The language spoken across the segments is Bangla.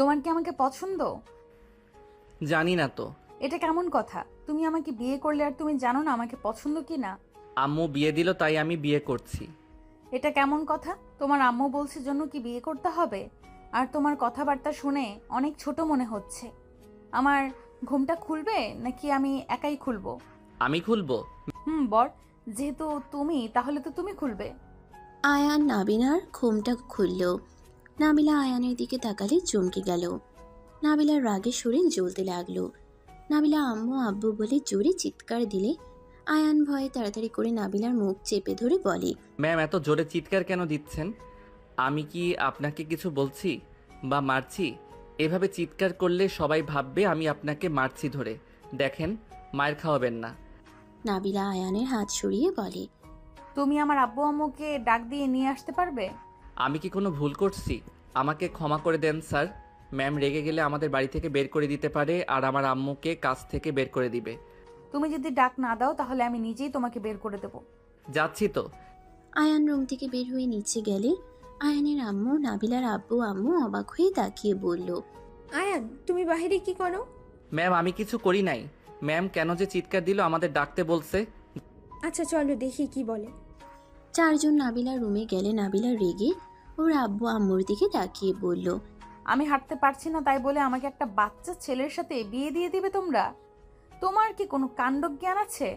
তোমার কি আমাকে পছন্দ? জানি না তো। এটা কেমন কথা? তুমি আমাকে বিয়ে করলে আর তুমি জানো না আমাকে পছন্দ কি না? আম্মু বিয়ে দিল তাই আমি বিয়ে করছি। এটা কেমন কথা? তোমার আম্মু বলছে জন্য কি বিয়ে করতে হবে? আর তোমার কথাবার্তা শুনে অনেক ছোট মনে হচ্ছে। আমার ঘুমটা খুলবে নাকি আমি একাই খুলবো? আমি খুলবো। বর, যেহেতু তুমি, তাহলে তো তুমি খুলবে। আয়ান নাবিলার ঘুমটা খুলল। নাবিলা আয়ানের দিকে তাকালে চমকে গেল। নাবিলার রাগে শরীর জ্বলতে লাগলো। নাবিলা আম্মু আব্বু বলে জোরে চিৎকার দিলে আয়ান ভয়ে তাড়াতাড়ি করে নাবিলার মুখ চেপে ধরে বলে, ম্যাম এত জোরে চিৎকার কেন দিচ্ছেন? আমি কি আপনাকে কিছু বলছি বা মারছি? এভাবে চিৎকার করলে সবাই ভাববে আমি আপনাকে মারছি ধরে। দেখেন, মায়ের খাওয়াবেন না। নাবিলা আয়ানের হাত সরিয়ে বলে, তুমি আমার আব্বু আম্মুকে ডাক দিয়ে নিয়ে আসতে পারবে? আমি কি কোনো ভুল করছি? আমাকে ক্ষমা করে দেন স্যার। ম্যাম রেগে গেলে আমাদের বাড়ি থেকে বের করে দিতে পারে আর আমার আম্মুকে কাজ থেকে বের করে দিবে। তুমি যদি ডাক না দাও তাহলে আমি নিজেই তোমাকে বের করে দেবো। যাচ্ছি তো। আয়ান রুম থেকে বের হয়ে নিচে গেলে আয়ানের আম্মু নাবিলার আব্বু আম্মু অবাক হয়ে তাকিয়ে বলল, আয়ান, তুমি বাহিরে কি করো? ম্যাম আমি কিছু করি নাই। ম্যাম কেন যে চিৎকার দিল আমাদের ডাকতে বলছে। আচ্ছা চলো দেখি কি বলে। চারজন নাবিলার রুমে গেলে নাবিলা রেগে ওর আব্বু আম্মুর দিকে তাকিয়ে বলল, আমি হাঁটতে পারছি না তাই বলে আমাকে একটা বাচ্চা ছেলের সাথে বিয়ে দিয়ে দিবে তোমরা? তোমার কি কোনো কাণ্ডজ্ঞান আছে?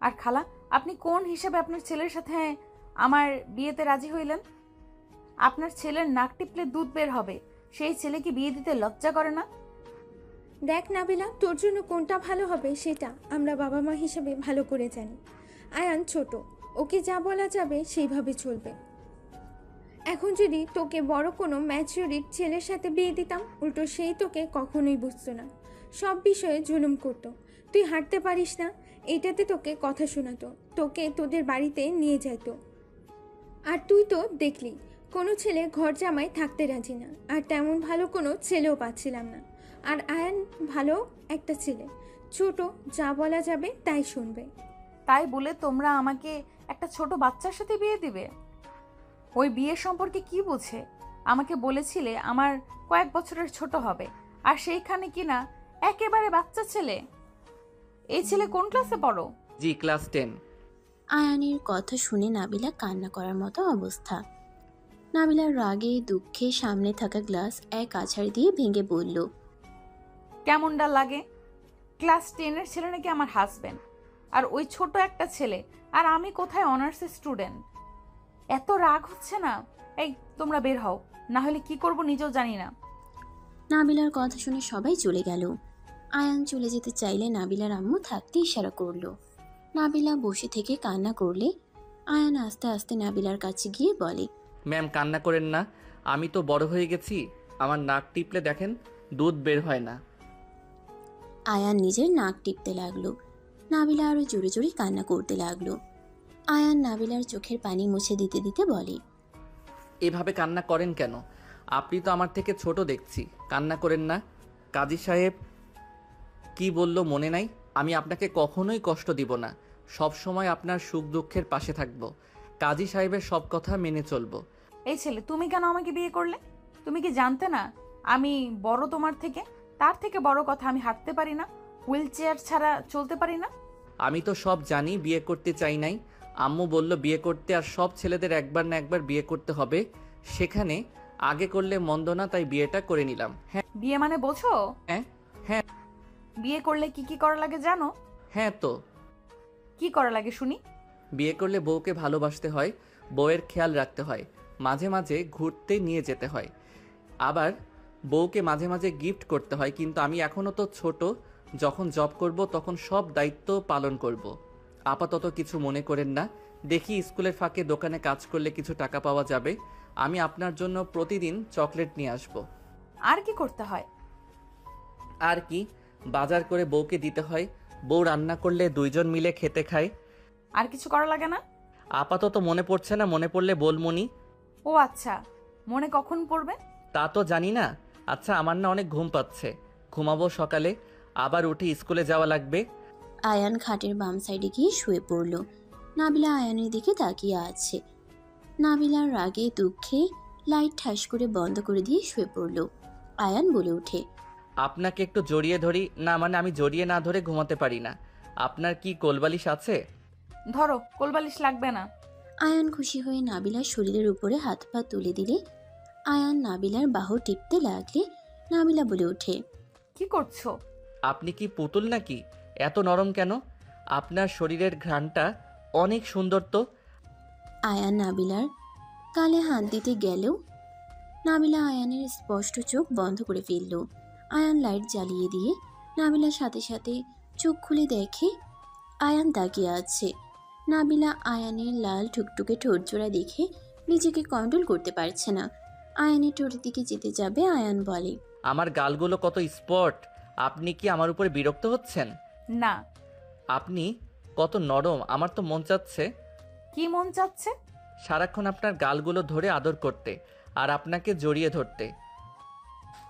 আর খালা, আপনি কোন হিসেবে আপনার ছেলের সাথে আমার বিয়েতে রাজি হইলেন? আপনার ছেলের নাক টিপলে দুধ বের হবে, সেই ছেলে কি বিয়ে দিতে লজ্জা করে না? দেখ নাবিলা, তোর জন্য কোনটা ভালো হবে সেটা আমরা বাবা মা হিসেবে ভালো করে জানি। আয়ান ছোট, ওকে যা বলা যাবে সেইভাবে চলবে। এখন যদি তোকে বড় কোনো ম্যাচিউরিট ছেলের সাথে বিয়ে দিতাম, উল্টো সেই তোকে কখনোই বুঝতো না, সব বিষয়ে জুলুম করতো। তুই হাঁটতে পারিস না, এইটাতে তোকে কথা শোনাতো, তোকে তোদের বাড়িতে নিয়ে যাইতো। আর তুই তো দেখলি কোনো ছেলে ঘর জামাই থাকতে রাজি না, আর তেমন ভালো কোনো ছেলেও পাচ্ছিলাম না। আর আয়ান ভালো একটা ছেলে, ছোট, যা বলা যাবে তাই শুনবে। তাই বলে তোমরা আমাকে একটা ছোট বাচ্চার সাথে বিয়ে দিবে? ওই বিয়ের সম্পর্কে কি বোঝে? আমাকে বলেছিলে আমার কয়েক বছরের ছোট হবে, আর সেইখানে কিনা একেবারে বাচ্চা ছেলে। এই ছেলে কোন ক্লাসে পড়ো? জি ক্লাস 10। আয়ানের কথা শুনে নাবিলা কান্না করার মতো অবস্থা। নাবিলার রাগে দুঃখে সামনে থাকা গ্লাস এক আছাড় দিয়ে ভেঙে বলল, কেমনটা লাগে? ক্লাস 10-এর ছেলে নাকি আমার হাজবেন্ড, আর ওই ছোট একটা ছেলে, আর আমি কোথায় অনার্সের স্টুডেন্ট। এত রাগ হচ্ছে না? এই, তোমরা বের হও, না হলে কি করব নিজেও জানি না। নাবিলার কথা শুনে সবাই চলে গেল। আয়ান চলে যেতে চাইলে নাবিলার আম্মু থাকতে ইশারা করলো। নাবিলা বসে থেকে কান্না করলে আয়ান আস্তে আস্তে নাবিলার কাছে গিয়ে বলে, ম্যাম কান্না করেন না। আমি তো বড় হয়ে গেছি। আমার নাক টিপলে দেখেন দুধ বের হয় না। আয়ান নিজের নাক টিপতে লাগলো। নাবিলা আরো জোরে জোরে কান্না করতে লাগলো। আয়ান নাবিলার চোখের পানি মুছে দিতে দিতে বলে, এভাবে কান্না করেন কেন? আপনি তো আমার থেকে ছোট দেখছি। কান্না করেন না। কাজী সাহেব কি বলল মনে নাই? আমি আপনাকে কখনোই কষ্ট দিব না। সব সময় আপনার সুখ দুঃখের পাশে থাকব। কাজী সাহেবের সব কথা মেনে চলব। এই ছেলে, তুমি কেন আমাকে বিয়ে করলে? তুমি কি জানতে না আমি বড় তোমার থেকে? তার থেকে বড় কথা, আমি হাঁটতে পারি না, হুইল চেয়ার ছাড়া চলতে পারি না। আমি তো সব জানি, বিয়ে করতে চাই নাই। আম্মু বলল বিয়ে করতে, আর সব ছেলেদের একবার না একবার বিয়ে করতে হবে। সেখানে আগে করলে মন্দ না, তাই বিয়েটা করে নিলাম। হ্যাঁ বিয়ে মানে বোঝো? হ্যাঁ হ্যাঁ। বিয়ে করলে কি কি করা লাগে জানো? হ্যাঁ তো। কি করা লাগে শুনি? বিয়ে করলে বউকে ভালোবাসতে হয়, বউয়ের খেয়াল রাখতে হয়, মাঝে মাঝে ঘুরতে নিয়ে যেতে হয়, আবার বউকে মাঝে মাঝে গিফট করতে হয়। কিন্তু আমি এখনও তো ছোট। যখন জব করব তখন সব দায়িত্ব পালন করব। আপাতত কিছু মনে করেন না। দেখি স্কুলের ফাঁকে দোকানে কাজ করলে কিছু টাকা পাওয়া যাবে। আমি আপনার জন্য প্রতিদিন চকলেট নিয়ে আসব। আর কি করতে হয়? আর কি, বাজার করে বউকে দিতে হয়। বউ রান্না করলে দুইজন মিলে খেতে খায়। আর কিছু করা লাগে না? আপাতত মনে পড়ছে না, মনে পড়লে বলমুনি। ও আচ্ছা, মনে কখন পড়বে? তা তো জানি না। আচ্ছা আমার না অনেক ঘুম পাচ্ছে, ঘুমাবো। সকালে আবার উঠে স্কুলে যাওয়া লাগবে। আয়ান খাটের বাম সাইডে গিয়ে শুয়ে পড়ল। নাবিলা আয়ানের দিকে তাকিয়ে আছে। নাবিলার রাগে দুঃখে লাইট ঠাস করে বন্ধ করে দিয়ে শুয়ে পড়ল। আয়ান বলে ওঠে। আপনাকে একটু জড়িয়ে ধরি না, মানে আমি জড়িয়ে না ধরে ঘুমাতে পারি না। আপনার কি কোলবালিশ আছে? ধরো, কোলবালিশ লাগবে না। আয়ান খুশি হয়ে নাবিলার শরীরের উপরে হাত পা তুলে দিলে আয়ান নাবিলার বাহু টিপতে লাগলে নাবিলা বলে ওঠে। কি করছো? আপনি কি পুতুল নাকি? এত নরম কেন? আপনার শরীরের ঘ্রাণটা অনেক সুন্দর তো। আয়ান নাবিলার কালে হাত দিতে গেলেও নাবিলা আয়ানের স্পষ্ট চোখ বন্ধ করে ফেলল। আয়ান লাইট জ্বালিয়ে দিয়ে নাবিলার সাথে সাথে চোখ খুলে দেখে আয়ান তাকিয়ে আছে। নাবিলা আয়ানের লাল টুকটুকে ঠোঁটজোড়া দেখে নিজেকে কন্ট্রোল করতে পারছে না। আয়ানের ঠোঁটের দিকে যেতে যাবে আয়ান বলে। আমার গালগুলো কত স্পট! আপনি কি আমার উপরে বিরক্ত হচ্ছেন? না। আপনি কত নরম, আমার তো মন চাচ্ছে কি মন চাচ্ছে? সারাক্ষণ আপনার গালগুলো ধরে আদর করতে আর আপনাকে জড়িয়ে ধরতে।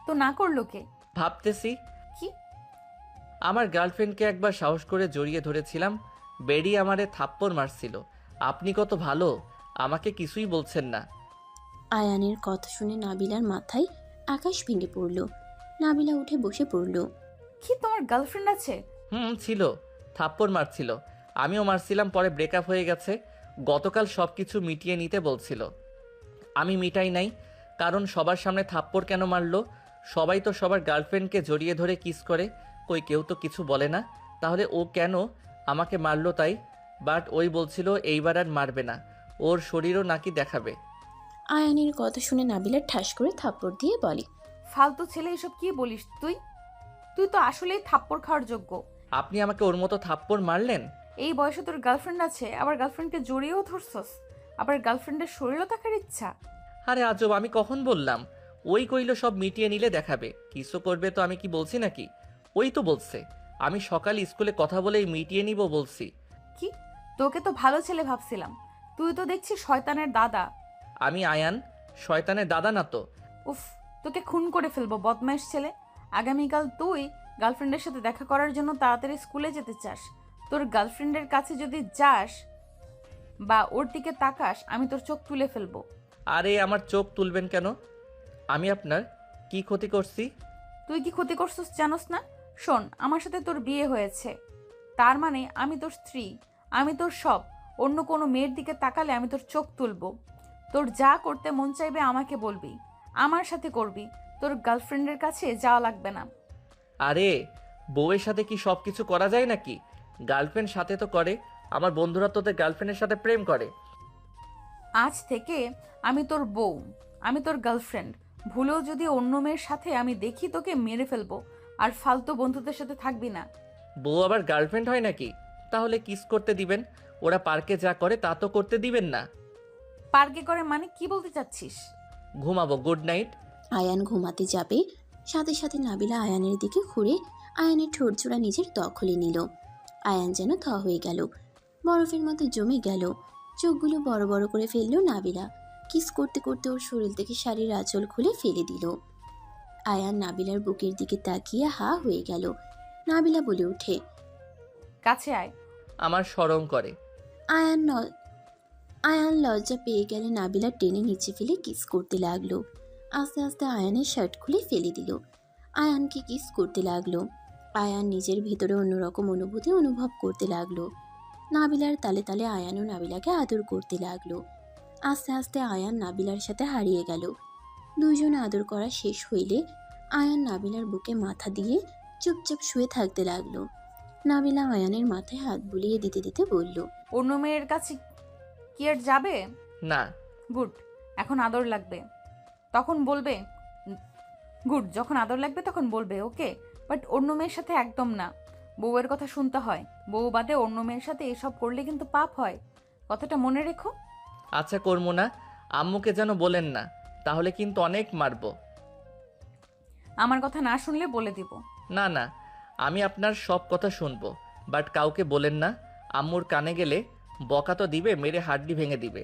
তো না করলো কে? ভাবতেছি কি? আমার গার্লফ্রেন্ডকে একবার সাহস করে জড়িয়ে ধরেছিলাম, বেডি আমারে থাপ্পড় মারছিল। আপনি কত ভালো, আমাকে কিছুই বলছেন না। আয়ানের কথা শুনে নাবিলার মাথায় আকাশ ভেঙে পড়ল। নাবিলা উঠে বসে পড়ল। কি, তোমার গার্লফ্রেন্ড আছে? ছিল, থাপ্পড় মারছিল, আমিও মারছিলাম, পরে ব্রেকআপ হয়ে গেছে। গতকাল সব কিছু মিটিয়ে নিতে বলছিল, আমি মিটাই নাই। কারণ সবার সামনে থাপ্পড় কেন মারলো? সবাই তো সবার গার্লফ্রেন্ডকে জড়িয়ে ধরে কিস করে, কই কেউ তো কিছু বলে না। তাহলে ও কেন আমাকে মারলো তাই? বাট ওই বলছিল এইবার আর মারবে না, ওর শরীরও নাকি দেখাবে। আয়ানের কথা শুনে নাবিলা ঠাস করে থাপ্পড় দিয়ে বলে। ফালতু ছেলে, এসব কি বলিস তুই? তুই তো আসলেই থাপ্পড় খাওয়ার যোগ্য। আপনি আমাকে ওর মতো থাপ্পড় মারলেন? এই বয়সে তোর গার্লফ্রেন্ড আছে, আবার গার্লফ্রেন্ডকে জড়িয়েও ধরছস, আবার গার্লফ্রেন্ডের শরীরও দেখার ইচ্ছা। আরে আজব, আমি কখন বললাম? ওই কইলো সব মিটিয়ে নিলে দেখাবে, কিছু করবে তো আমি কি বলছি নাকি? ওই তো বলছে আমি সকালে স্কুলে কথা বলেই মিটিয়ে নিব বলছি। কি? তোকে তো ভালো ছেলে ভাবছিলাম, তুই তো দেখছি শয়তানের দাদা। আমি আয়ান শয়তানের দাদা না তো। উফ, তোকে খুন করে ফেলবো বদমাইশ ছেলে। আগামীকাল তুই গার্লফ্রেন্ডের সাথে দেখা করার জন্য তাড়াতাড়ি স্কুলে যেতে চাস। তোর গার্লফ্রেন্ডের কাছে যদি যাস বা ওর দিকে তাকাস, আমি তোর চোখ তুলে ফেলবো। আরে আমার চোখ তুলবেন কেন? আমি আপনার কি ক্ষতি করছি? তুই কি ক্ষতি করছিস জানোস না? শোন, আমার সাথে তোর বিয়ে হয়েছে, তার মানে আমি তোর স্ত্রী, আমি তোর সব। অন্য কোনো মেয়ের দিকে তাকালে আমি তোর চোখ তুলবো। তোর যা করতে মন চাইবে আমাকে বলবি, আমার সাথে করবি, তোর গার্লফ্রেন্ডের কাছে যাওয়া লাগবে না। আরে বউয়ের সাথে কি সব কিছু করা যায় নাকি? গার্লফ্রেন্ড সাথে তো করে, আমার বন্ধুরা তোদের গার্লফ্রেন্ডের সাথে প্রেম করে। আজ থেকে আমি তোর বউ, আমি তোর গার্লফ্রেন্ড। ভুলেও যদি অন্য মেয়ের সাথে আমি দেখি, তোকে মেরে ফেলবো। আর ফালতু বন্ধুদের সাথে থাকবি না। বউ আবার গার্লফ্রেন্ড হয় নাকি? তাহলে কিস করতে দিবেন, ওরা পার্কে যা করে তা তো করতে দিবেন না। পার্কে করে মানে কি বলতে চাচ্ছিস? ঘুমাবো, গুড নাইট। আয়ান ঘুমাতে যাবে, সাথে সাথে নাবিলা আয়ানের দিকে ঘুরে আয়ানের ঠোঁটজোড়া নিজের দখলে নিল। আয়ান যেন থ হয়ে গেল, বরফের মতো জমে গেল। চোখগুলো বড় বড় করে ফেলল নাবিলা। কিস করতে করতে ওর শরীর থেকে শাড়ির আঁচল খুলে ফেলে দিল। আয়ান নাবিলার বুকের দিকে তাকিয়ে হা হয়ে গেল। নাবিলা বলে ওঠে। কাছে আয়। আমার শরম করে। আয়ান আয়ান লজ্জা পেয়ে গেলে নাবিলা টেনে নিচে ফেলে কিস করতে লাগলো। আস্তে আস্তে আয়ানের শার্ট খুলে ফেলে দিল। আয়ানকে কিস করতে লাগলো। আয়ান নিজের ভিতরে অন্যরকম অনুভূতি অনুভব করতে লাগলো। নাবিলার তালে তালে আয়ানও নাবিলাকে আদর করতে লাগলো। আস্তে আস্তে আয়ান নাবিলার সাথে হারিয়ে গেল। দুইজন আদর করা শেষ হইলে আয়ান নাবিলার বুকে মাথা দিয়ে চুপচাপ শুয়ে থাকতে লাগলো। নাবিলা আয়ানের মাথায় হাত বুলিয়ে দিতে দিতে বলল। অন্য মেয়ের কাছে কি আর যাবে? না। গুড, এখন আদর লাগবে তখন বলবে। গুড, যখন আদর লাগবে তখন বলবে, ওকে? বাট অন্য মেয়ের সাথে একদম না। বউয়ের কথা শুনতে হয়। বউ বাদে অন্য মেয়ের সাথে এসব করলে কিন্তু পাপ হয়, কথাটা মনে রেখো। আচ্ছা করবো না, আম্মুকে যেন বলেন না, তাহলে কিন্তু অনেক মারবো। আমার কথা না শুনলে বলে দিব। না না, আমি আপনার সব কথা শুনবো, বাট কাউকে বলেন না। আম্মুর কানে গেলে বকা তো দিবে, মেরে হাড্ডি ভেঙে দিবে।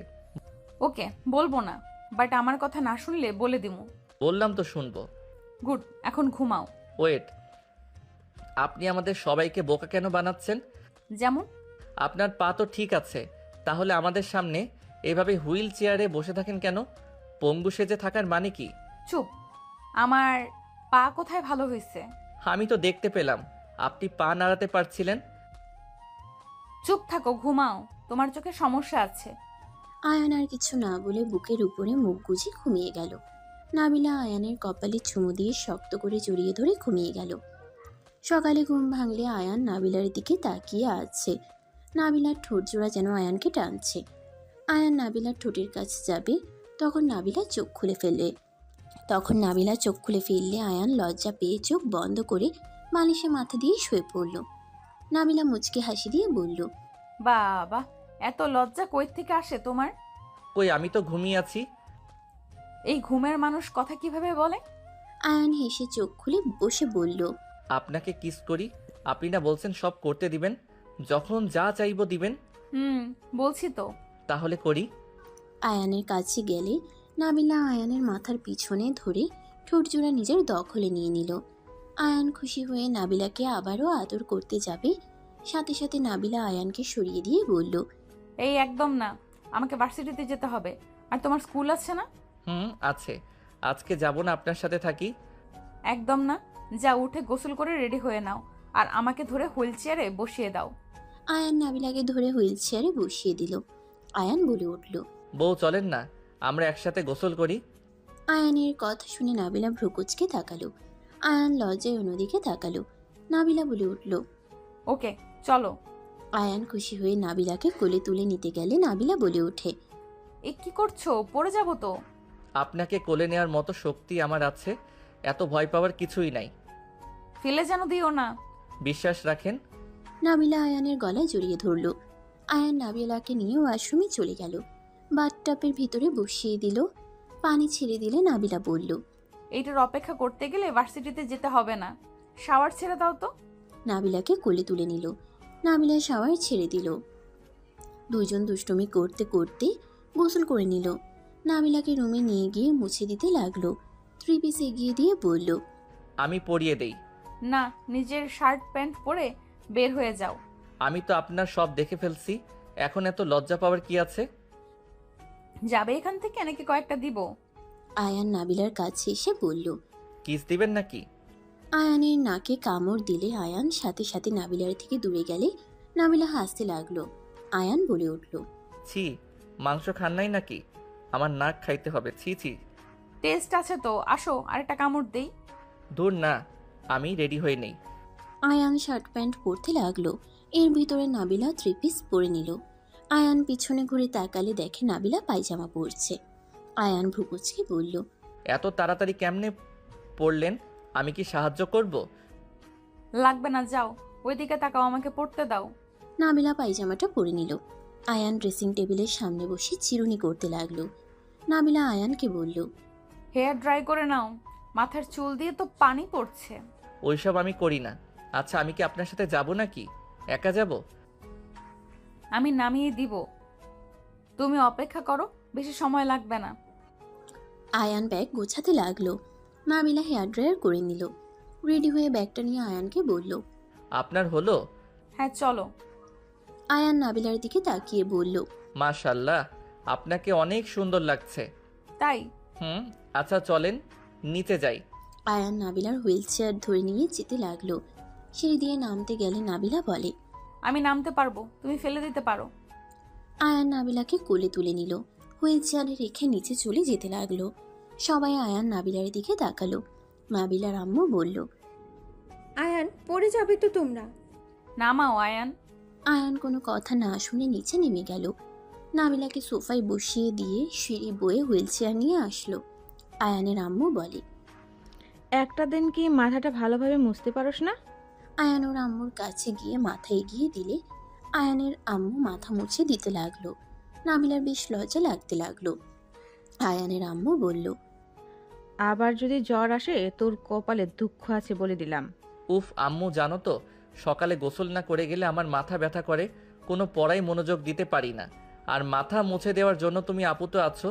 ওকে, বলবো না, বাট আমার কথা না শুনলে বলে দিব। বললাম তো শুনবো। গুড, এখন ঘুমাও। ওয়েট, আপনি আমাদের সবাইকে বোকা কেন বানাচ্ছেন? যেমন? আপনার পা তো ঠিক আছে, তাহলে আমাদের সামনে এভাবে হুইল চেয়ারে বসে থাকেন কেন? পঙ্গু সেজে থাকার মানে কি? চুপ। আমার পা কোথায় ভালো হয়েছে? আমি তো দেখতে পেলাম আপনি পা নাড়াতে পারছিলেন। চুপ থাকো, ঘুমাও, তোমার চোখে সমস্যা আছে। আয়ান আর কিছু না বলে বুকের উপরে মুখ গুজে ঘুমিয়ে গেল। নাবিলা আয়ানের কপালে চুমু দিয়ে শক্ত করে জড়িয়ে ধরে ঘুমিয়ে গেল। সকালে ঘুম ভাঙলে আয়ান নাবিলার দিকে তাকিয়ে আছে। নাবিলার ঠোঁট জোড়া যেন আয়ানকে টানছে। আয়ান নাবিলার ঠোঁটের কাছে যাবে, তখন নাবিলা চোখ খুলে ফেললে আয়ান লজ্জা পেয়ে চোখ বন্ধ করে বালিশে মাথা দিয়ে শুয়ে পড়ল। নাবিলা মুচকি হাসি দিয়ে বলল, বাবা, এত লজ্জা কই থেকে আসে তোমার? কই, আমি তো ঘুমিয়ে আছি। এই ঘুমের মানুষ কথা কিভাবে বলে? আয়ান হেসে চোখ খুলে বসে বলল, আপনাকে কিস করি, আপনি না বলছেন সব করতে দিবেন, যখন যা চাইবো দিবেন। বলছি তো। তাহলে করি। আয়ানের কাছে গেলে নাবিলা আয়ানের মাথার পিছনে ধরে ঠোঁটজোড়া নিজের দখলে নিয়ে নিল। আয়ান খুশি হয়ে নাবিলাকে আবারও আদর করতে যাবে, সাথে সাথে নাবিলা আয়ানকে সরিয়ে দিয়ে বলল, এই একদম না, আমাকে ভার্সিটিতে যেতে হবে। আর তোমার স্কুল আছে না? আছে। আজকে যাব না, আপনার সাথে থাকি। একদম না, যা উঠে গোসল করে রেডি হয়ে নাও, আর আমাকে ধরে হুইল চেয়ারে বসিয়ে দাও। আয়ান নাবিলাকে ধরে হুইল চেয়ারে বসিয়ে দিল। আয়ান বলে উঠল, বউ চলেন না, আমরা একসাথে গোসল করি। আয়ানের কথা শুনে নাবিলা ভ্রুকুচকে তাকালো। আয়ান লজ্জায় অন্যদিকে তাকালো। নাবিলা বলে উঠল, ওকে, চলো। আয়ান খুশি হয়ে নাবিলাকে কোলে তুলে নিতে গেলে নাবিলা বলে ওঠে, এ কি করছো? পড়ে যাবো তো। আপনাকে কোলে নেওয়ার মতো শক্তি আমার আছে, এত ভয় পাওয়ার কিছুই নাই। ফেলে যেন দিও না। বিশ্বাস রাখেন। নাবিলা আয়ানের গলায় জড়িয়ে ধরল। আয়ান নাবিলাকে নিয়ে ওয়াশরুমে চলে গেল। বাথটাবের ভিতরে বসিয়ে দিল। পানি ছেড়ে দিলে নাবিলা বলল, এইটার অপেক্ষা করতে গেলে ভার্সিটিতে যেতে হবে না। শাওয়ার ছেড়ে দাও তো। নাবিলাকে কোলে তুলে নিল। নাবিলা শাওয়ার ছেড়ে দিল। দুইজন দুষ্টুমি করতে করতে গোসল করে নিল। নাবিলাকে রুমে নিয়ে গিয়ে মুছে দিতে লাগলো। 3 পিস এগিয়ে দিয়ে বলল, আমি পরিয়ে দেই। না, নিজের শার্ট প্যান্ট পরে বের হয়ে যাও। আমি তো আপনার সব দেখে ফেলছি, এখন এত লজ্জা পাওয়ার কি আছে? যাবে এখান থেকে নাকি কয়েকটা দিব? আয়ান নাবিলার কাছে এসে বলল। কিস দিবেন নাকি? আয়ানের নাকে কামড় দিলে আয়ান সাথে সাথে নাবিলার থেকে দূরে গেলে নাবিলা হাসতে লাগলো। আয়ান বলে উঠল, ছি, মাংস খান নাই নাকি? আমার নাক খাইতে হবে, ছি ছি। টেস্ট আছে তো, আসো আরেকটা কামড় দেই। দূর না, আমি রেডি হয়ে নেই। আয়ান শার্ট প্যান্ট পরতে লাগলো। এর ভিতরে নাবিলা 3 পিস পরে নিল। আয়ান পিছনে ঘুরে তাকালে দেখে নাবিলা পায়জামা পরছে। আয়ান ভ্রুকুচকে বলল, এত তাড়াতাড়ি কেমনে পড়লেন? আমি কি সাহায্য করব? লাগবে না, যাও ওইদিকে তাকাও, আমাকে পড়তে দাও। নাবিলা পায়জামাটা পরে নিল। আয়ান ড্রেসিং টেবিলের সামনে বসে চিরুনি করতে লাগলো। নাবিলা আয়ানকে বলল, হেয়ার ড্রাই করে নাও, মাথার চুল দিয়ে তো পানি পড়ছে। ওইসব আমি করি না। আচ্ছা, আমি কি আপনার সাথে যাব নাকি? একা যাব? আমি নামিয়ে দিব, তুমি অপেক্ষা করো, বেশি সময় লাগবে না। আয়ান ব্যাগ গোছাতে লাগলো। নাবিলা হেয়ার ড্রায়ার করে নিল। রেডি হয়ে ব্যাগটা নিয়ে আয়ানকে বলল, আপনার হলো? হ্যাঁ চলো। আয়ান নাবিলার দিকে তাকিয়ে বলল, মাশাল্লাহ, আপনাকে অনেক সুন্দর লাগছে। তাই? আচ্ছা চলেন, নিচে যাই। আয়ান নাবিলার হুইল চেয়ার ধরে নিয়ে যেতে লাগলো। সিঁড়ি দিয়ে নামতে গেলে নাবিলা বলে, আমি নামতে পারবো, তুমি ফেলে দিতে পারো। আয়ান নাবিলাকে কোলে তুলে নিল। হুইল চেয়ারে রেখে নিচে চলে যেতে লাগলো। সবাই আয়ান নাবিলার দিকে তাকালো। নাবিলার আম্মু বলল, আয়ান, পড়ে যাবে তো তোমরা। নামাও আয়ান। আয়ান কোনো কথা না শুনে নিচে নেমে গেল। নাবিলাকে সোফায় বসিয়ে দিয়ে সিঁড়ি বয়ে হুইল চেয়ার নিয়ে আসলো। আয়ানের আম্মু বলে, একটা দিন কি মাথাটা ভালোভাবে মুছতে পারোস না? আয়ান ওর আম্মুর কাছে গিয়ে মাথা এগিয়ে দিলে আয়ানের আম্মু মাথা মুছে দিতে লাগলো। নাবিলার বেশ লজ্জা লাগতে লাগলো। আয়ানের আম্মু বলল, আবার যদি জ্বর আসে তোর কপালে দুঃখ আছে বলে দিলাম। উফ আম্মু, জানো তো সকালে গোসল না করে গেলে আমার মাথা ব্যথা করে, কোনো পড়াই মনোযোগ দিতে পারি না। আর মাথা মুছে দেওয়ার জন্য তুমি আপু তো আছো।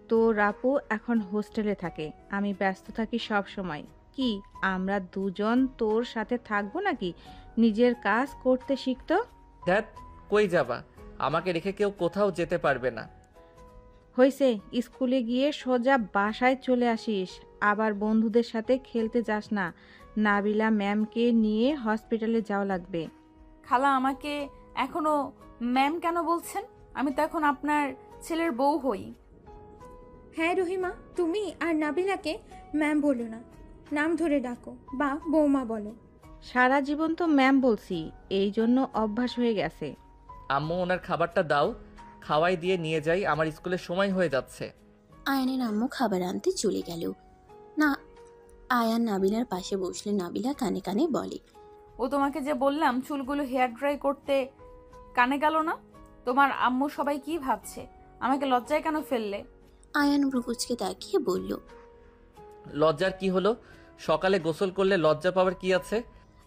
তোর আপু এখন হোস্টেলে থাকে, আমি ব্যস্ত থাকি সব সময়। কি আমরা দুজন তোর সাথে থাকবো নাকি? নিজের কাজ করতে শিখতো। ধ্যাত, কই যাবা? আমাকে রেখে কেউ কোথাও যেতে পারবে না। হয়েছে, স্কুলে গিয়ে সোজা বাসায় চলে আসিস। আবার বন্ধুদের সাথে খেলতে যাস না। নাবিলা ম্যামকে নিয়ে হসপিটালে যাওয়া লাগবে। খালা আমাকে এখনো ম্যাম কেন বলছেন? আমি তো এখন আপনার ছেলের বউ হই। হ্যাঁ রহিমা, তুমি আর নাবিলাকে ম্যাম বলো না, নাম ধরে ডাকো বা বৌমা বলো। সারা জীবন তো ম্যাম বলছি, এই জন্য অভ্যাস হয়ে গেছে। আম্মু ওনার খাবারটা দাও, খাওয়াই দিয়ে নিয়ে যাই, আমার স্কুলের সময় হয়ে যাচ্ছে। আয়ানের আম্মু খাবার আনতে চলে গেল। না, আয়ান নাবিলার পাশে বসলে নাবিলা কানে কানে বলে, ও তোমাকে যে বললাম চুলগুলো হেয়ার ড্রাই করতে, কানে গেল না? তোমার আম্মু সবাই কি ভাবছে? আমাকে লজ্জায় কেন ফেললে? আয়ান ভ্রুকুচকে তাকিয়ে বলল, লজ্জার কি হলো? সকালে গোসল করলে লজ্জা পাওয়ার কি আছে?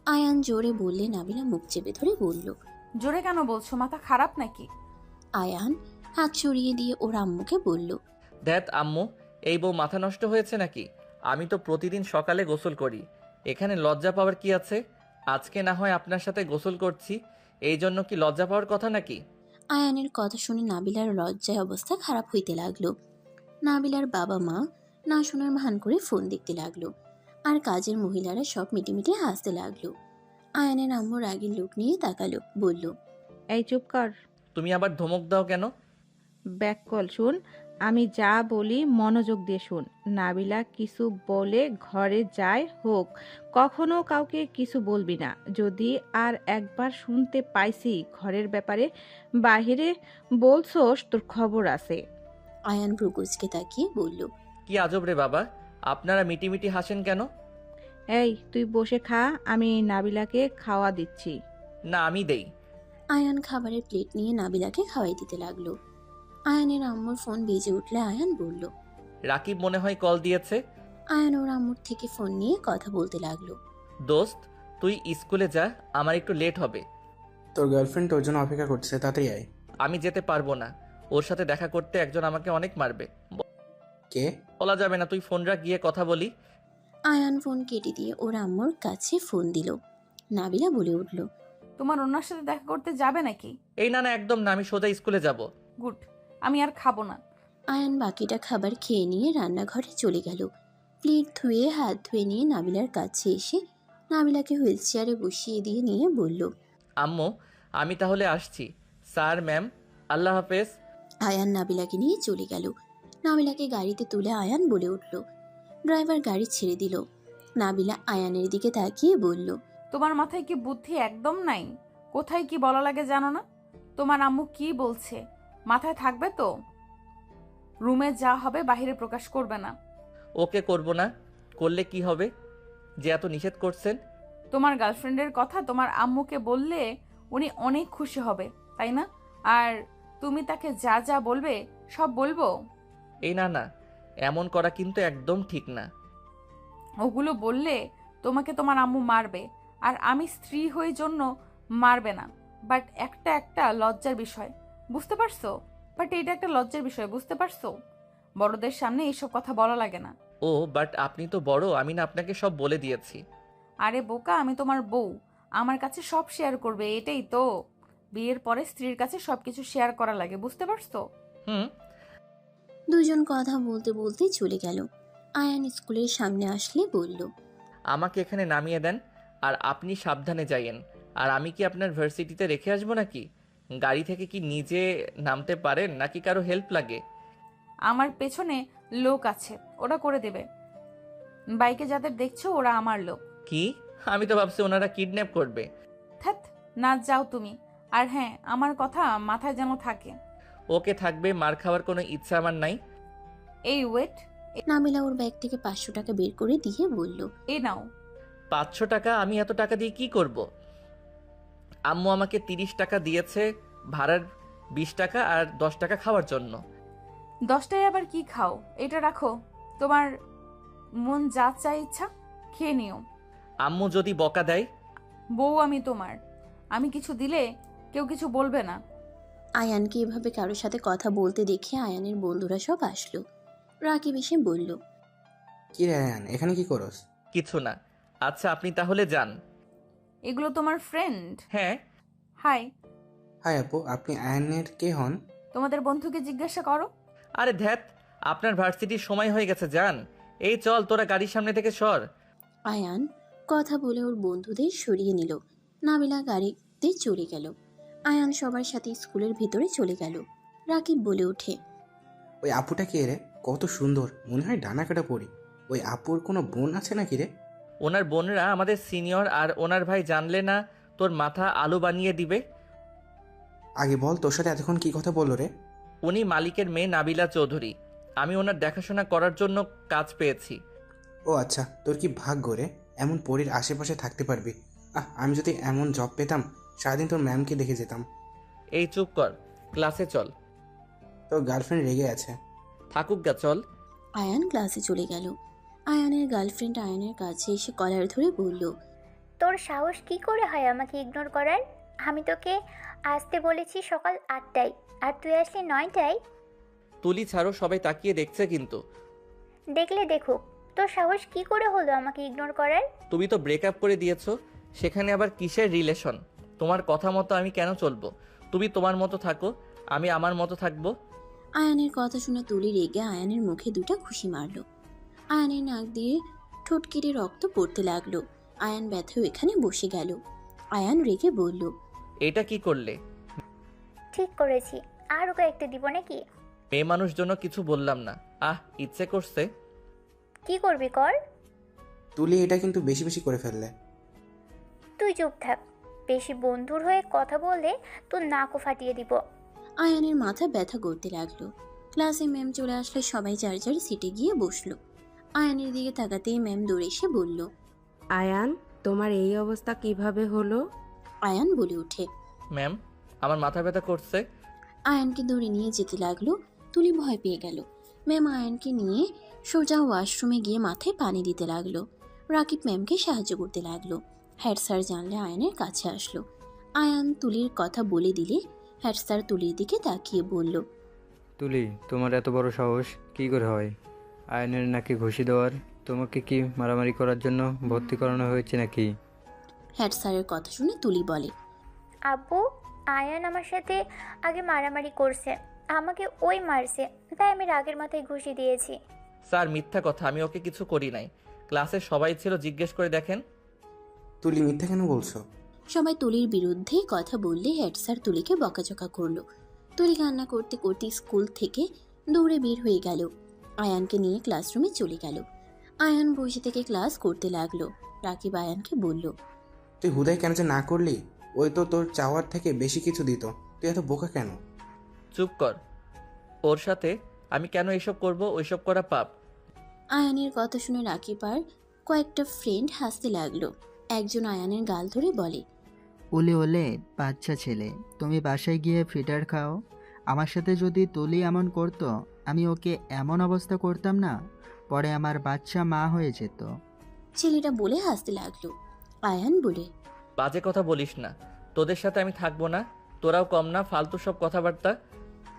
আয়ান জোরে বললে নাবিলা মুখ চেপে ধরে বলল। জোরে কেন বলছো? মাথা খারাপ নাকি? আয়ান হাত সরিয়ে দিয়ে ওর আম্মুকে বলল, ধ্যাত আম্মু, এই বউ মাথা নষ্ট হয়েছে নাকি? আমি তো প্রতিদিন সকালে গোসল করি, এখানে লজ্জা পাওয়ার কি আছে? আজকে না হয় আপনার সাথে গোসল করছি, এই জন্য কি লজ্জা পাওয়ার কথা নাকি? আয়ানের কথা শুনে নাবিলার লজ্জায় অবস্থা খারাপ হইতে লাগলো। নাবিলার বাবা মা না শোনার ভান করে ফোন দেখতে লাগলো, আর কাজের মহিলারা সব মিটিমিটি হাসতে লাগলো। আয়ানের আম্মু রাগের লোক নিয়ে তাকালো, বলল, এই চুপ কর, তুমি আবার ধমক দাও কেন? ব্যাক কল শুন। আমি যা বলি মনোযোগ দিয়ে শুন। নাবিলা কিছু বলে ঘরে যায় হোক, কখনো কাউকে কিছু বলবি না। যদি আর একবার শুনতে পাইছি ঘরের ব্যাপারে বাহিরে বলছোস, তোর খবর আছে। আয়ান ভ্রুকুচকে তাকিয়ে বলল, কি আজব রে বাবা, আপনারা মিটিমিটি হাসেন কেন? এই তুই বসে খা, আমি নাবিলাকে খাওয়া দিচ্ছি। না, আমি দেই। আয়ান খাবারের প্লেট নিয়ে নাবিলাকে খাওয়াই দিতে লাগলো। আয়ানের আম্মুর ফোন বেজে উঠলে আয়ান বলল, রাকিব মনে হয় কল দিয়েছে। আয়ান ওর আম্মুর থেকে ফোন নিয়ে কথা বলতে লাগলো। দোস্ত, তুই স্কুলে যা, আমার একটু লেট হবে। তোর গার্লফ্রেন্ড তোর জন্য অপেক্ষা করছে, তাড়াতাড়ি আয়। আমি যেতে পারবো না, ওর সাথে দেখা করতে একজন আমাকে অনেক মারবে। কে? বলা যাবে না, তুই ফোন রাখ, গিয়ে কথা বলি। আয়ান ফোন কেটে দিয়ে ওর আম্মুর কাছে ফোন দিল। নাবিলা বলে উঠল, তোমার ওনার সাথে দেখা করতে যাবে নাকি? এই না না, একদম না, আমি সোজা স্কুলে যাব। গুড, আমি আর খাবো না। আয়ান বাকিটা খাবার খেয়ে নিয়ে রান্নাঘরে চলে গেল। প্লেট ধুয়ে হাত ধুয়ে নিয়ে নাবিলার কাছে এসে নাবিলাকে হুইল চেয়ারে বসিয়ে দিয়ে নিয়ে বলল, আম্মু, আমি তাহলে আসছি। স্যার, ম্যাম, আল্লাহ হাফেজ। আয়ান নাবিলাকে নিয়ে চলে গেল। নাবিলাকে গাড়িতে তুলে আয়ান বলে উঠল। ড্রাইভার গাড়ি ছেড়ে দিল। নাবিলা আয়ানের দিকে তাকিয়ে বলল, তোমার মাথায় কি বুদ্ধি একদম নাই? কোথায় কি বলা লাগে জানো না? তোমার আম্মু কি বলছে মাথায় থাকবে তো? রুমে যা হবে বাইরে প্রকাশ করবে না। ওকে করব না, করলে কি হবে যে এত নিষেধ করছেন? তোমার গার্লফ্রেন্ডের কথা তোমার আম্মুকে বললে উনি অনেক খুশি হবে, তাই না? আর তুমি তাকে যা যা বলবে সব বলবো? এই না না, এমন করা কিন্তু একদম ঠিক না। ওগুলো বললে তোমাকে তোমার আম্মু মারবে, আর আমি স্ত্রী হয়ে জন্য মারবে না। বাট একটা একটা লজ্জার বিষয়, বুঝতে পারছো? বাট এটা একটা লজ্জার বিষয়, বুঝতে পারছো? বড়দের সামনে এইসব কথা বলা লাগে না। ও বাট আপনি তো বড়, আমি না আপনাকে সব বলে দিয়েছি। আরে বোকা, আমি তোমার বউ, আমার কাছে সব শেয়ার করবে, এটাই তো। বিয়ের পরে স্ত্রীর কাছে সবকিছু শেয়ার করা লাগে, বুঝতে পারছো? হুম। দুজন কথা বলতে বলতে চলে গেল। আয়ান স্কুলের সামনে আসলে বলল, আমাকে এখানে নামিয়ে দেন, আর আপনি সাবধানে যাইয়েন। আর আমি কি আপনার ভার্সিটিতে রেখে আসবো নাকি? গাড়ি থেকে কি নিজে নামতে পারেন নাকি কারো হেল্প লাগে? আমার পেছনে লোক আছে, ওরা করে দেবে। বাইকে যাদের দেখছো ওরা আমার লোক। কি? আমি তো ভাবছি ওনারা কিডন্যাপ করবে। থ্যাত, না যাও তুমি। আর হ্যাঁ, আমার কথা মাথায় যেন থাকে। ওকে থাকবে, মার খাওয়ার কোনো ইচ্ছা আমার নাই। এই ওয়েট, নাবিলা ওর ব্যাগ থেকে 500 টাকা বের করে দিয়ে বলল, এ নাও। 500 টাকা? আমি এত টাকা দিয়ে কি করব? আম্মু আমাকে 30 টাকা দিয়েছে ভাড়ার, 20 টাকা আর 10 টাকা খাওয়ার জন্য। 10টায় আবার কি খাও? এটা রাখো, তোমার মন যা চাই ইচ্ছা খেয়ে নিও। আম্মু যদি বকা দেয়? বউ আমি তোমার, আমি কিছু দিলে কেউ কিছু বলবে না। আয়ানকে এভাবে কারোর সাথে কথা বলতে দেখে আয়ানের বন্ধুরা সব আসলো। রাকিব এসে বলল, কি রে আয়ান, এখানে কি করস? কিছু না। আচ্ছা, আপনি তাহলে যান। এগুলো তোমার ফ্রেন্ড? হ্যাঁ। হাই। হাই আপু, আপনি আয়ানের কে হন? তোমাদের বন্ধুকে জিজ্ঞাসা করো। আরে ধ্যাত, আপনার ভার্সিটির সময় হয়ে গেছে, যান। এই চল, তোরা গাড়ির সামনে থেকে সর। আয়ান কথা বলে ওর বন্ধুদের সরিয়ে নিল। নাবিলা গাড়িতে চলে গেল। আয়ান সবার সাথে স্কুলের ভিতরে চলে গেল। রাকিব বলে ওঠে, ওই আপুটা কে রে? কত সুন্দর, মনে হয় ডানা কাটা পড়ি। ওই আপুর কোনো বোন আছে নাকি রে? ওনার বোনরা আমাদের সিনিয়র, আর ওনার ভাই জানলে না তোর মাথা আলু বানিয়ে দিবে। আগে বল, তোর সাথে এতক্ষণ কি কথা বললো রে? উনি মালিকের মেয়ে নাবিলা চৌধুরী। আমি ওনার দেখাশোনা করার জন্য কাজ পেয়েছি। ও আচ্ছা, তোর কি ভাগ্য রে, এমন পরীর আশেপাশে থাকতে পারবি। আমি যদি এমন জব পেতাম, সারাদিন তোর ম্যামকে দেখে যেতাম। এই চুপ কর, ক্লাসে চল। তোর গার্লফ্রেন্ড রেগে আছে। থাকুক গা, চল। আয়ান ক্লাসে চলে গেল। আয়ানের গার্লফ্রেন্ড আয়ানের কাছে এসে কলার ধরে বলল, তোর সাহস কি করে হয় আমাকে ইগনোর করার? আমি তোকে আসতে বলেছি সকাল 8টায়, আর তুই আসলি 9টায়। তুলি ছাড়ো, সবাই তাকিয়ে দেখছে কিন্তু। দেখলে দেখুক, তোর সাহস কি করে হলো আমাকে ইগনোর করার? তুমি তো ব্রেকআপ করে দিয়েছো, সেখানে আবার কিসের রিলেশন? তোমার কথা মতো আমি কেন চলবো? তুমি তোমার মতো থাকো, আমি আমার মতো থাকবো। আয়ানের কথা শুনে তুলি রেগে আয়ানের মুখে দুটো ঘুষি মারল। আয়ানের নাক দিয়ে ঠোঁট কেটে রক্ত পড়তে লাগলো। আয়ান ব্যথা এখানে বসে গেল। আয়ান রেগে বলল, এটা কি করলে? ঠিক করেছি, আর ওকে একটা দিব নাকি? মেয়ে মানুষ জন্য কিছু বললাম না। ইচ্ছে করছে। কি করবি কর। তুলি এটা কিন্তু বেশি বেশি করে ফেললে। তুই চুপ থাক, বেশি বন্ধুর হয়ে কথা বললে তোর নাকও ফাটিয়ে দিব। আয়ানের মাথা ব্যথা করতে লাগলো। ক্লাসে ম্যাম চলে আসলে সবাই যার যার সিটে গিয়ে বসলো। আয়ানের দিকে তাকাতেই ম্যাম দৌড়ে এসে বলল, আয়ান, তোমার এই অবস্থা কিভাবে হলো? আয়ান বলে ওঠে, ম্যাম, আমার মাথা ব্যথা করছে। আয়ানকে ধরে নিয়ে যেতে লাগলো। তুলি ভয় পেয়ে গেল। ম্যাম আয়ানকে নিয়ে সোজা ওয়াশরুমে গিয়ে মাথায় পানি দিতে লাগলো। রাকিব ম্যামকে সাহায্য করতে লাগলো। হেড স্যার জানলে আয়ানের কাছে আসলো। আয়ান তুলির কথা বলে দিলে হেড স্যার তুলির দিকে তাকিয়ে বলল, তুলি, তোমার এত বড় সাহস কি করে হয়? আয়নের নাকি ঘুষি দেওয়ার? তোমাকে কি মারামারি করার জন্য ভর্তি করানো হয়েছে নাকি? হেড স্যারের কথা শুনে তুলি বলে, আব্বু, আয়ান আমার সাথে আগে মারামারি করছে, আমাকে ওই মারছে, তাই আমি রাগের মাথায় ঘুষি দিয়েছি। স্যার মিথ্যা কথা, আমি ওকে কিছু করি নাই। ক্লাসে সবাই ছিল, জিজ্ঞেস করে দেখেন। তুলি মিথ্যা কেন বলছো? সবাই তুলির বিরুদ্ধে কথা বললে হেড স্যার তুলিকে বকাঝকা করলো। তুলি কান্না করতে করতে স্কুল থেকে দৌড়ে বের হয়ে গেল। আয়ানকে নিয়ে ক্লাসরুমে চলে গেল। আয়ান বসে থেকে ক্লাস করতে লাগলো। রাকিব আয়ানকে বলল, তুই হুদাই কেন যে না করলি? ওই তো তোর চাওয়ার থেকে বেশি কিছু দিত। তুই এত বোকা কেন? চুপ কর। ওর সাথে আমি কেন এসব করব? ওইসব করা পাপ। আয়ানের কথা শুনে রাকিব আর কয়েকটা ফ্রেন্ড হাসতে লাগলো। একজন আয়ানের গাল ধরে বলে, ওলে ওলে বাচ্চা ছেলে, তুমি বাসায় গিয়ে ফ্রিটার খাও। আমার সাথে যদি তুলি এমন করতো, আমি ওকে এমন অবস্থা করতাম না, পরে আমার বাচ্চা মা হয়ে যেত। ছেলেটা বলে হাসতে লাগলো। আয়ান বলে, বাজে কথা বলিস না, তোদের সাথে আমি থাকবো না। তোরাও কম না, ফালতু সব কথাবার্তা।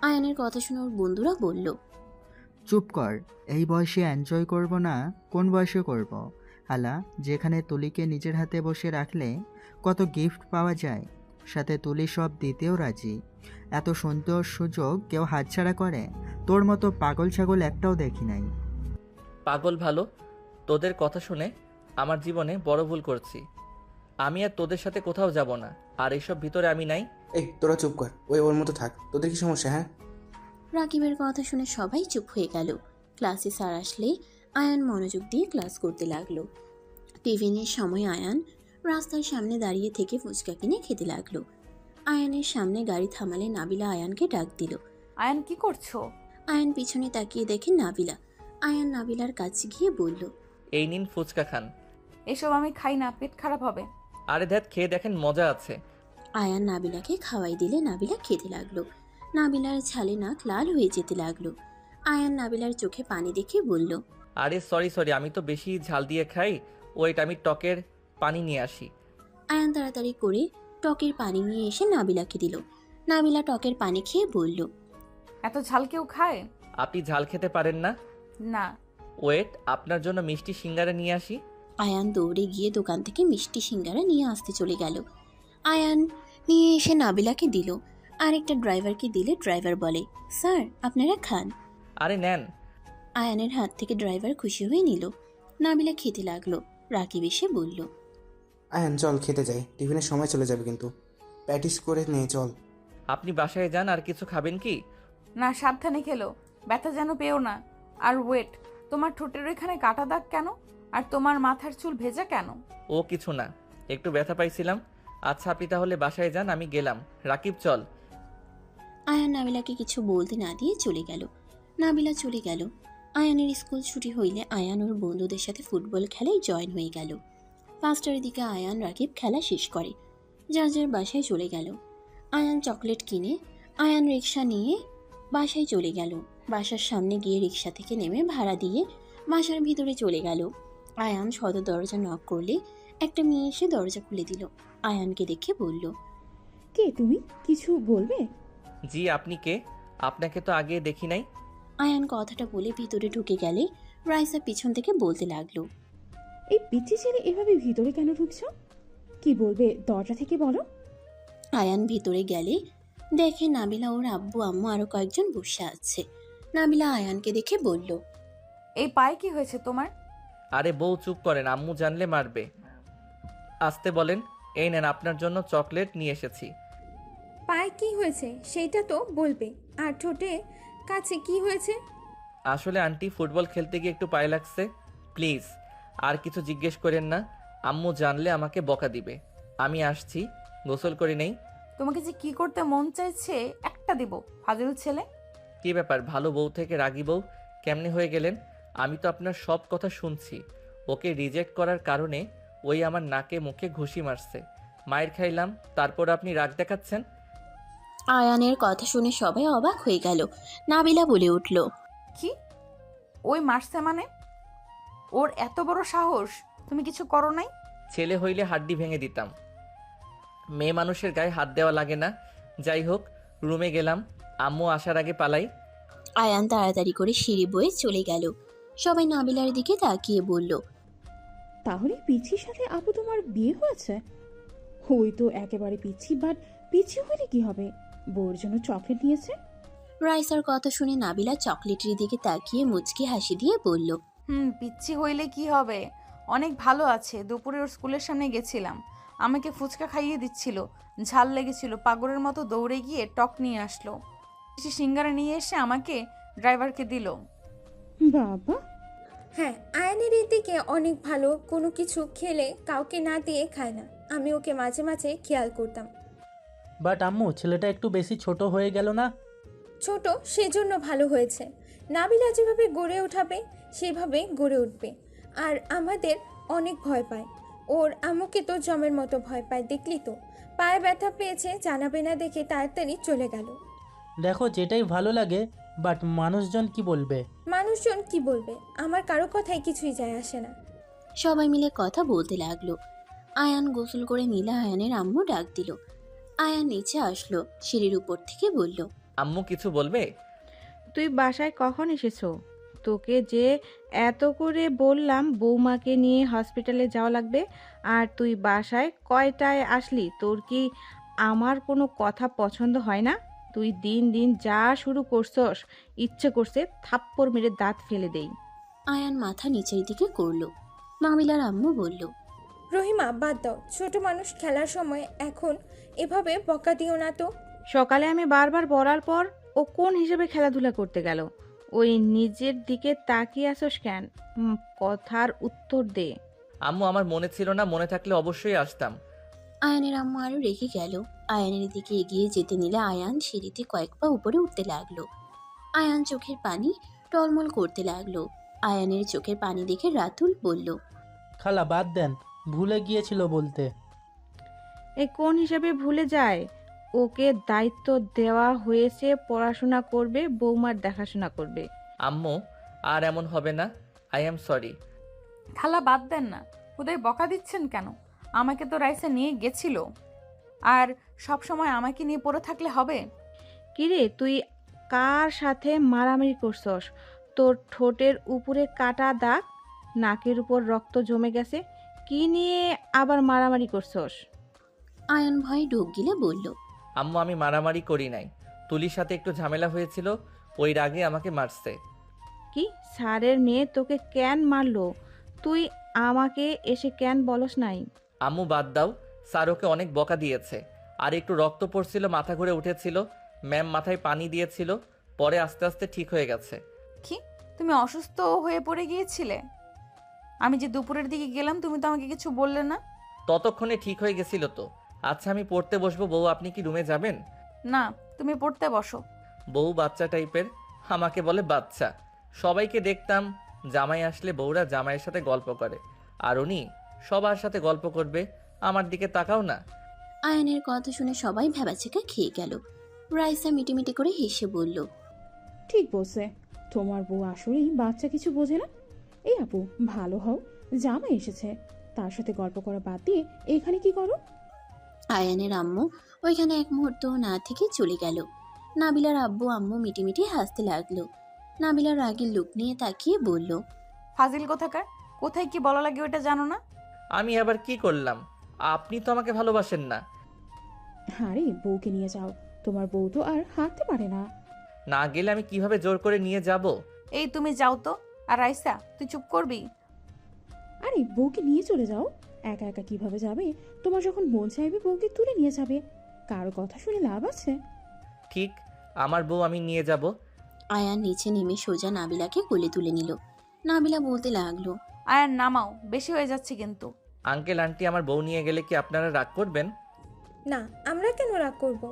আয়ানের কথা শুনে ওর বন্ধুরা বলল, চুপ কর, এই বয়সে এনজয় করব না? কোন বয়সে করব? হালা, যেখানে তুলিকে নিজের হাতে বসে রাখলে কত গিফট পাওয়া যায়, সাথে তুলি সব দিতেও রাজি। এত সুন্দর সুযোগ কেউ হাতছাড়া করে? তোর মতো পাগল ছাগল একটাও দেখি নাই। পাগল ভালো, তোদের কথা শুনে আমার জীবনে বড় ভুল করছি। আমি আর তোদের সাথে কোথাও যাব না, আর এইসব ভিতরে আমি নাই। এই তোরা চুপ কর, ওই ওর মতো থাক। তোদের কি সমস্যা? হ্যাঁ, রাকিবের কথা শুনে সবাই চুপ হয়ে গেল। ক্লাসে স্যার আসলে আয়ান মনোযোগ দিয়ে ক্লাস করতে লাগলো। টিফিনের সময় আয়ান রাস্তার সামনে দাঁড়িয়ে থেকে ফুচকা কিনে খেতে লাগলো। আয়ানের সামনে গাড়ি থামালে নাবিলা আয়ানকে ডাক দিল। আয়ান কি করছো? আয়ান পিছনে তাকিয়ে দেখে নাবিলা। আয়ান নাবিলার কাছে গিয়ে বলল, এই নিন ফুচকা খান। এসব আমি খাই না, পেট খারাপ হবে। আরে ধ্যাত, খেয়ে দেখেন, মজা আছে। আয়ান নাবিলাকে খাওয়াই দিলে নাবিলা খেতে লাগলো। নাবিলার ছালে নাক লাল হয়ে যেতে লাগলো। আয়ান নাবিলার চোখে পানি দেখে বলল, আরে সরি, আমি তো বেশি ঝাল দিয়ে খাই। ওয়েট, আমি টকের পানি নিয়ে আসি। আয়ান তাড়াতাড়ি করে টকের পানি নিয়ে এসে নাবিলাকে দিল। নাবিলা টকের পানি খেয়ে বলল, এত ঝাল কেউ খায়? আপনি ঝাল খেতে পারেন না? না। ওয়েট, আপনার জন্য মিষ্টি সিঙ্গারা নিয়ে আসি। আয়ান দৌড়ে গিয়ে দোকান থেকে মিষ্টি সিঙ্গারা নিয়ে আসতে চলে গেল। আয়ান নিয়ে এসে নাবিলাকে দিল। আরেকটা ড্রাইভারকে দিলে ড্রাইভার বলে, স্যার আপনারা খান। আরে নেন। আয়ানের হাত থেকে ড্রাইভার খুশি হয়ে নিল। নাবিলা খেতে লাগলো। রাকিব এসে বলল, আয়ান চল খেতে যাই, টিফিনের সময় চলে যাবে কিন্তু। প্র্যাকটিস করে নে চল। আপনি বাসায় যান, আর কিছু খাবেন কি? না, সাবধানে খেলো, ব্যথা যেন পেও না। আর ওয়েট, তোমার ঠোঁটের ওইখানে কাটা দাগ কেন? আর তোমার মাথার চুল ভেজা কেন? ও কিছু না, একটু ব্যথা পাইছিলাম। আচ্ছা আপনি তাহলে বাসায় যান, আমি গেলাম। রাকিব চল। আয়ান নাবিলাকে কিছু বলতে না দিয়ে চলে গেল। নাবিলা চলে গেল। আয়ানের স্কুল ছুটি হইলে আয়ান ওর বন্ধুদের সাথে ফুটবল খেলায় জয়েন হয়ে গেল। 5টার দিকে আয়ান রাকিব খেলা শেষ করে যার যার বাসায় চলে গেল। আয়ান চকলেট কিনে আয়ান রিক্সা নিয়ে বাসায় চলে গেল। বাসার সামনে গিয়ে রিক্সা থেকে নেমে ভাড়া দিয়ে বাসার ভিতরে চলে গেল। আয়ান সদর দরজা নক করলে একটা মেয়ে এসে দরজা খুলে দিল। আয়ানকে দেখে বলল, কে তুমি? কিছু বলবে? জি, আপনি কে? আপনাকে তো আগে দেখি নাই। আয়ান কথাটা বলে ভিতরে ঢুকে গেলে রাইসা পিছন থেকে বলতে লাগলো, এই পিচ্ছি ছেলে এভাবে ভিতরে কেন ঢুকছো? কি বলবে দরজা থেকে বলো। আয়ান ভিতরে গেলে দেখে নাবিলা ওর আব্বু আম্মু আরো কয়েকজন বসে আছে। নাবিলা আয়ানকে দেখে বলল, এই পায়ে কি হয়েছে তোমার? আরে বউ চুপ করেন, আম্মু জানলে মারবে। আসতে বলেন। এই নেন, আপনার জন্য চকলেট নিয়ে এসেছি। পায়ে কি হয়েছে সেইটা তো বলবে। আর ঠোঁটে কাছে কি হয়েছে? আসলে আন্টি ফুটবল খেলতে গিয়ে একটু পায়ে লাগছে। প্লিজ আর কিছু জিজ্ঞেস করেন না, আম্মু জানলে আমাকে বকা দিবে। আমি আসছি, গোসল করে নেই। তোমাকে যে কি করতে মন চাইছে একটা দিব, ফাজিল ছেলে। কি ব্যাপার, ভালো বউ থেকে রাগী বউ কেমনে হয়ে গেলেন? আমি তো আপনার সব কথা শুনছি। ওকে রিজেক্ট করার কারণে ওই আমার নাকে মুখে ঘুষি মারছে, মায়ের খাইলাম, তারপর আপনি রাগ দেখাচ্ছেন। আয়ানের কথা শুনে সবাই অবাক হয়ে গেল। নাবিলা বলে উঠল, কি? ওই মারছে মানে? ওর এত বড় সাহস? তুমি কিছু করো নাই? ছেলে হইলে হাড্ডি ভেঙে দিতাম, মেয়ে মানুষের গায়ে হাত দেওয়া লাগে না। যাই হোক, রুমে গেলাম, আম্মু আসার আগে পালাই। আয়ান তাড়াতাড়ি করে সিঁড়ি বয়ে চলে গেল। সবাই নাবিলার দিকে তাকিয়ে বলল, তাহলে পিচ্ছির সাথে আপু তোমার বিয়ে হয়েছে? ওই তো একেবারে পিচ্ছি, বাট পিচ্ছি হলে কি হবে? বউর জন্য চকলেট নিয়েছে। রাইসার কথা শুনে নাবিলা চকলেটের দিকে তাকিয়ে মুচকি হাসি দিয়ে বলল, পিচ্ছি হইলে কি হবে, অনেক ভালো আছে। দুপুরে ওর স্কুলের সামনে গেছিলাম, আমাকে ফুচকা খাইয়ে দিচ্ছিল, ঝাল লেগেছিল, পাগলের মতো দৌড়ে গিয়ে টক নিয়ে আসলো, কিছু সিঙ্গারা নিয়ে এসে আমাকে ড্রাইভারকে দিল। বাবা। হ্যাঁ, আয়নের এই দিকে অনেক ভালো। কোনো কিছু খেলে কাউকে না দিয়ে খায় না। আমি ওকে মাঝে মাঝে খেয়াল করতাম। বাট আম্মু, ছেলেটা একটু বেশি ছোট হয়ে গেল না? ছোট সেজন্য ভালো হয়েছে। নাবিলা যেভাবে গড়ে ওঠাবে সেভাবে গড়ে উঠবে। আর আমাদের অনেক ভয় পায়। ওর আম্মুকে তো জমের মতো ভয় পায়, দেখলি তো। পায়ে ব্যথা পেয়েছে, জানাবে না দেখে তাড়াতাড়ি চলে গেল। দেখো, যেটাই ভালো লাগে, বাট মানুষজন কি বলবে? মানুষজন কি বলবে? আমার কারো কথায় কিছুই যায় আসে না। সবাই মিলে কথা বলতে লাগলো। আয়ান গোসল করে নিলে আয়ানের আম্মু ডাক দিল। আয়ান নিচে আসলো, সিঁড়ির উপর থেকে বলল, আম্মু কিছু বলবে? তুই বাসায় কখন এসেছো? তোকে যে এত করে বললাম বৌমাকে নিয়ে হসপিটালে যাওয়া লাগবে, আর তুই বাসায় কয়টায় আসলি? তোর কি আমার কোনো কথা পছন্দ হয় না? তুই দিন দিন যা শুরু করছস, ইচ্ছে করছে থাপ্পড় মেরে দাঁত ফেলে দেই। আয়ান মাথা নিচের দিকে করলো। নাবিলার আম্মু বলল, রহিমা, বাদ দাও। ছোট মানুষ খেলার সময় এখন এভাবে বকা দিও না তো। সকালে আমি বারবার বলার পর ও কোন হিসেবে খেলাধুলা করতে গেল? ওই নিজের দিকে তাকিয়ে আসোস কেন? কথার উত্তর দে। আম্মু, আমার মনে ছিল না, মনে থাকলে অবশ্যই আসতাম। আয়ানের আম্মু আরো রেগে গেল। আয়ানের দিকে এগিয়ে যেতে নিলে আয়ান সিঁড়িতে কয়েক পা উপরে উঠতে লাগলো। আয়ান চোখের পানি টলমল করতে লাগলো। আয়ানের চোখের পানি দেখে রাতুল বলল, খালা বাদ দেন, ভুলে গিয়েছিল বলতে। এই কোন হিসেবে ভুলে যায়? ওকে দায়িত্ব দেওয়া হয়েছে, পড়াশোনা করবে, বৌমার দেখাশোনা করবে। আম্মু, আর এমন হবে না, আই এম সরি। খালা বাদ দেন না, খুদাই বকা দিচ্ছেন কেন? আমাকে তো রাইসা নিয়ে গেছিল, আর সব সময় আমাকে নিয়ে পড়ে থাকলে হবে? কিরে, তুই কার সাথে মারামারি করছস? তোর ঠোঁটের উপরে কাটা দাগ, নাকের উপর রক্ত জমে গেছে, কি নিয়ে আবার মারামারি করছস? আয়ান ভয় ঢোক গিলে বলল, আম্মু, আমি মারামারি করি নাই, তুলির সাথে একটু ঝামেলা হয়েছিল, ওই রাগে আমাকে মারছে। কি স্যারের মেয়ে তোকে কেন মারলো? তুই আমাকে এসে কেন বলস নাই? আম্মু বাদ দাও, স্যার ওকে অনেক বকা দিয়েছে। আর একটু রক্ত পড়ছিল, মাথা ঘুরে উঠেছিল, ম্যাম মাথায় পানি দিয়েছিল, পরে আস্তে আস্তে ঠিক হয়ে গেছে। কি তুমি অসুস্থ হয়ে পড়ে গিয়েছিলে? আমি যে দুপুরের দিকে গেলাম তুমি তো আমাকে কিছু বললে না। ততক্ষণে ঠিক হয়ে গেছিল তো। আচ্ছা আমি পড়তে বসবো, বউ আপনি কি রুমে যাবেন? না, তুমি পড়তে বসো। বউ বাচ্চা টাইপের, আমাকে বলে বাচ্চা। সবাইকে দেখতাম জামাই আসলে বউরা জামাইয়ের সাথে গল্প করে, আর উনি সবার সাথে গল্প করবে। আমার দিকে তাকাও না। আয়ানের কথা শুনে সবাই ভ্যাবাচেকা খেয়ে গেল। রাইসা মিটিমিটি করে হেসে বলল, ঠিক বলছে, তোমার বউ আসলেই বাচ্চা কিছু বোঝে না। এই আপু, ভালো হও, জামাই এসেছে, তার সাথে গল্প করা বাদ দিয়ে এখানে কি করো? আয়ানের আম্মু ওইখানে এক মুহূর্ত না থেকে চলে গেল। নাবিলার আব্বু আম্মু মিটিমিটি হাসতে লাগলো। নাবিলার রাগের লুক নিয়ে তাকিয়ে বলল, ফাজিল কোথাকার, কোথায় কি বলা লাগে ওটা জানো না? আমি আবার কি করলাম? আপনি তো আমাকে ভালোবাসেন না। আরে বউকে নিয়ে যাও, তোমার বউ তো আর হাঁটতে পারে না। না গেলে আমি কিভাবে জোর করে নিয়ে যাব? এই তুমি যাও তো। আর রাইসা, তুই চুপ করবি? আরে বউকে নিয়ে চলে যাও, একা একা কিভাবে যাবে? তোমার যখন মন চাইবে বউকে তুলে নিয়ে যাবে, কারো কথা শুনে লাভ আছে? ঠিক, আমার বউ আমি নিয়ে যাব। আয়ান নিচে নেমে সোজা নাবিলাকে কোলে তুলে নিল। নাবিলা বলতে লাগলো, আয়ার নামাও, বেশি হয়ে যাচ্ছে কিন্তু। আঙ্কেল আন্টি আমার বউ নিয়ে গেলে কি আপনারা রাগ করবেন? না, আমরা কেন রাগ করব?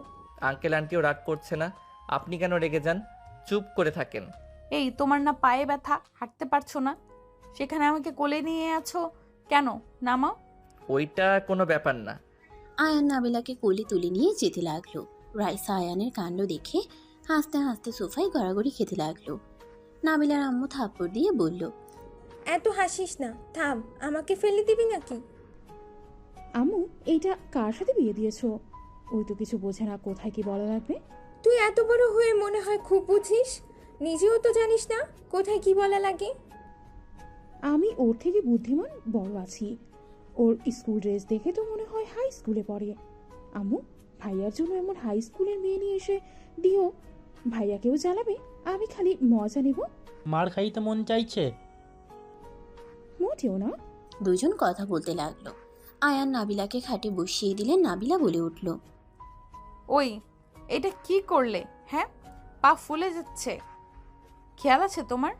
আঙ্কেল আন্টিও রাগ করছে না, আপনি কেন রেগে যান? চুপ করে থাকেন। এই তোমার না পায়ে ব্যথা, হাঁটতে পারছো না, সেখানে আমাকে কোলে নিয়ে আছো কেন? নামাও। ওইটা কোনো ব্যাপার না। আয়ান নাবিলাকে কোলে তুলে নিয়ে যেতে লাগলো। রাইসা আয়ানের কাণ্ড দেখে হাসতে হাসতে সোফায় গড়াগড়ি খেতে লাগলো। নাবিলার আম্মু থাপ্পড় দিয়ে বলল, এত হাসিস না, থাম, আমাকে ফেলে দিবি নাকি? আম্মু, এইটা কার সাথে বিয়ে দিয়েছো? ওই তো কিছু বোঝে না কোথায় কি বলা লাগবে। তুই এত বড় হয়ে মনে হয় খুব বুঝিস, নিজেও তো জানিস না কোথায় কি বলা লাগে। আমি ওর থেকে বুদ্ধিমান বড় আছি। ওর স্কুল ড্রেস দেখে তো মনে হয় হাই স্কুলে পড়ে। আম্মু, ভাইয়ার জন্য এমন হাই স্কুলের মেয়ে নিয়ে এসে দিও, ভাইয়াকেও জ্বালাবে, আমি খালি মজা নেব। মার খাইতে মন চাইছে? মোটেও না। দুজন কথা বলতে লাগলো। আয়ান নাবিলাকে খাটে বসিয়ে দিলে নাবিলা বলে উঠল, ওই এটা কি করলে? হ্যাঁ, পা ফুলে যাচ্ছে, খেয়াল আছে তোমার?